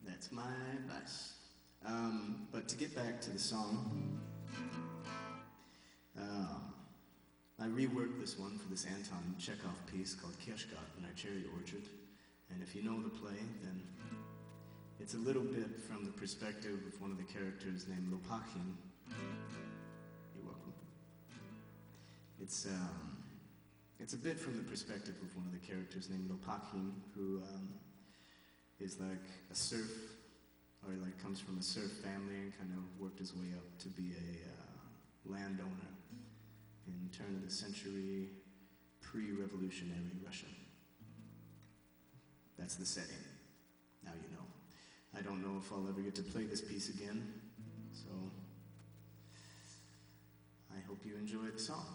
That's my advice. But to get back to the song, I reworked this one for this Anton Chekhov piece called Kirschgarten, our cherry orchard. And if you know the play, then it's a little bit from the perspective of one of the characters named Lopakhin. You're welcome. It's a bit from the perspective of one of the characters named Lopakhin, who is like a serf, or like comes from a serf family and kind of worked his way up to be a landowner in turn of the century, pre-revolutionary Russia. That's the setting. Now you know. I don't know if I'll ever get to play this piece again, so I hope you enjoy the song.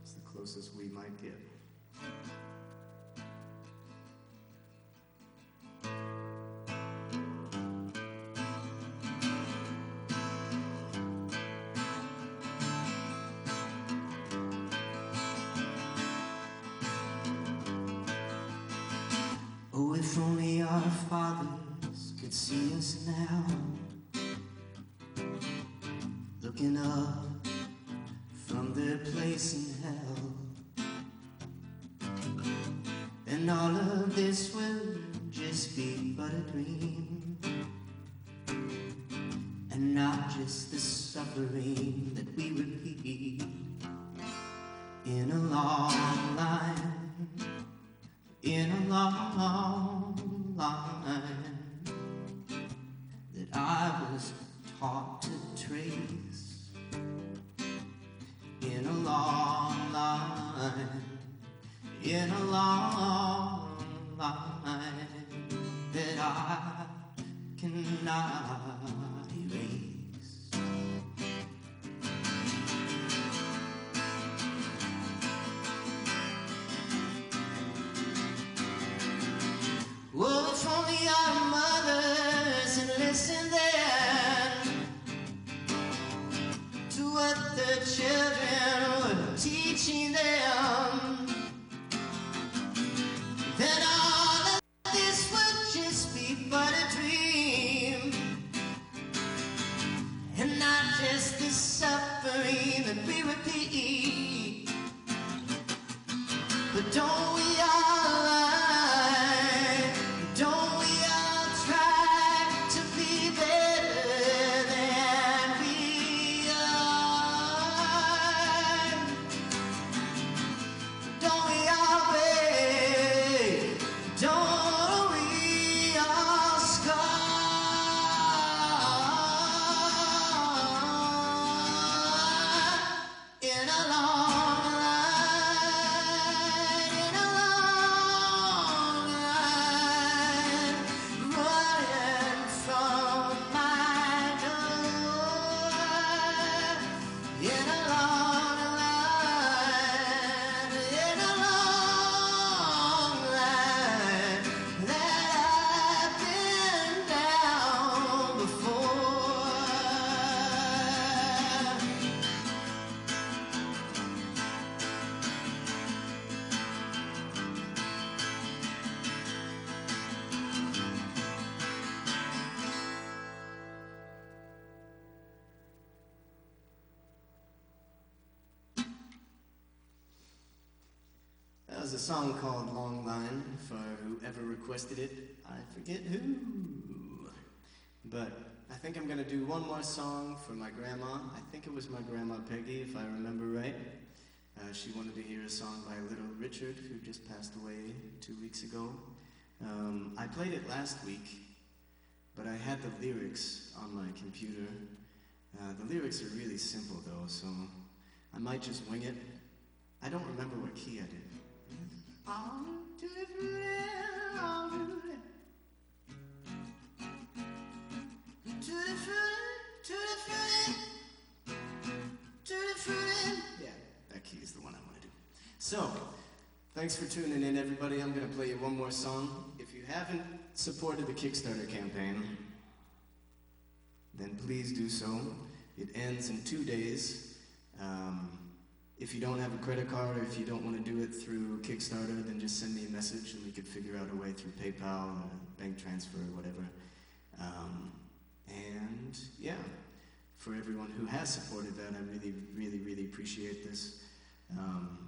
It's the closest we might get. Oh, if only our fathers could see us now, looking up from their place in hell, then all of this will just be but a dream, and not just the suffering that we repeat in a long line. In a long line that I was taught to trace. In a long line, in a long line that I cannot erase. Oh, if only our mothers had listened then to what the children were teaching them, then all of this would just be but a dream, and not just the suffering that we repeat. But don't we all lie? Don't we all try to be better than we are? was a song called Long Line for whoever requested it. I forget who. But I think I'm gonna do one more song for my grandma. I think it was my grandma Peggy, if I remember right. She wanted to hear a song by Little Richard, who just passed away 2 weeks ago. I played it last week, but I had the lyrics on my computer. The lyrics are really simple though, so I might just wing it. I don't remember what key I did. Yeah, that key is the one I want to do. So, thanks for tuning in, everybody. I'm going to play you one more song. If you haven't supported the Kickstarter campaign, then please do so. It ends in 2 days. If you don't have a credit card or if you don't want to do it through Kickstarter, then just send me a message and we could figure out a way through PayPal or bank transfer or whatever. And yeah, for everyone who has supported that, I really, really, really appreciate this.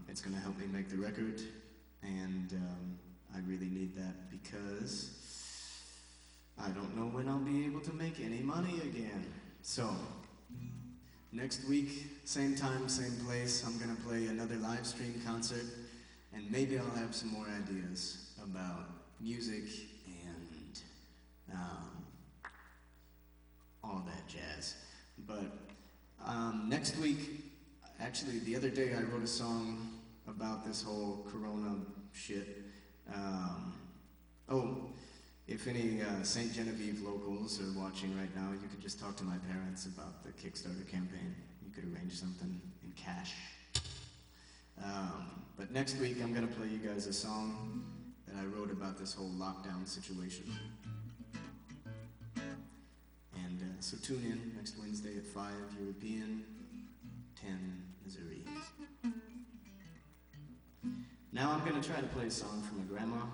It's going to help me make the record, and I really need that because I don't know when I'll be able to make any money again. So, next week, same time, same place, I'm going to play another live stream concert, and maybe I'll have some more ideas about music and all that jazz. But next week, actually the other day I wrote a song about this whole Corona shit. If any St. Genevieve locals are watching right now, you could just talk to my parents about the Kickstarter campaign. You could arrange something in cash. But next week I'm going to play you guys a song that I wrote about this whole lockdown situation. And so tune in next Wednesday at 5 European, 10 Missouri. Now I'm going to try to play a song for my grandma.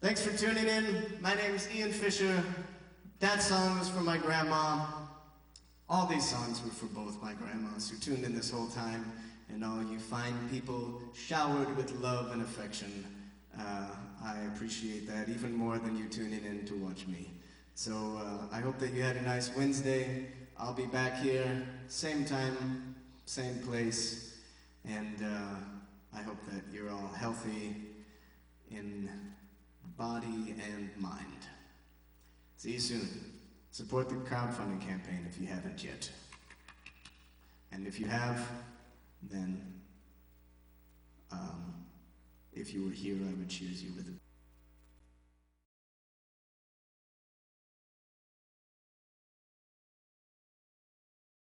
Thanks for tuning in. My name's Ian Fisher. That song was for my grandma. All these songs were for both my grandmas who tuned in this whole time, and all you fine people showered with love and affection. I appreciate that even more than you tuning in to watch me. So I hope that you had a nice Wednesday. I'll be back here, same time, same place, and I hope that you're all healthy in body and mind. See you soon. Support the crowdfunding campaign if you haven't yet. And if you have, then if you were here, I would cheers you with a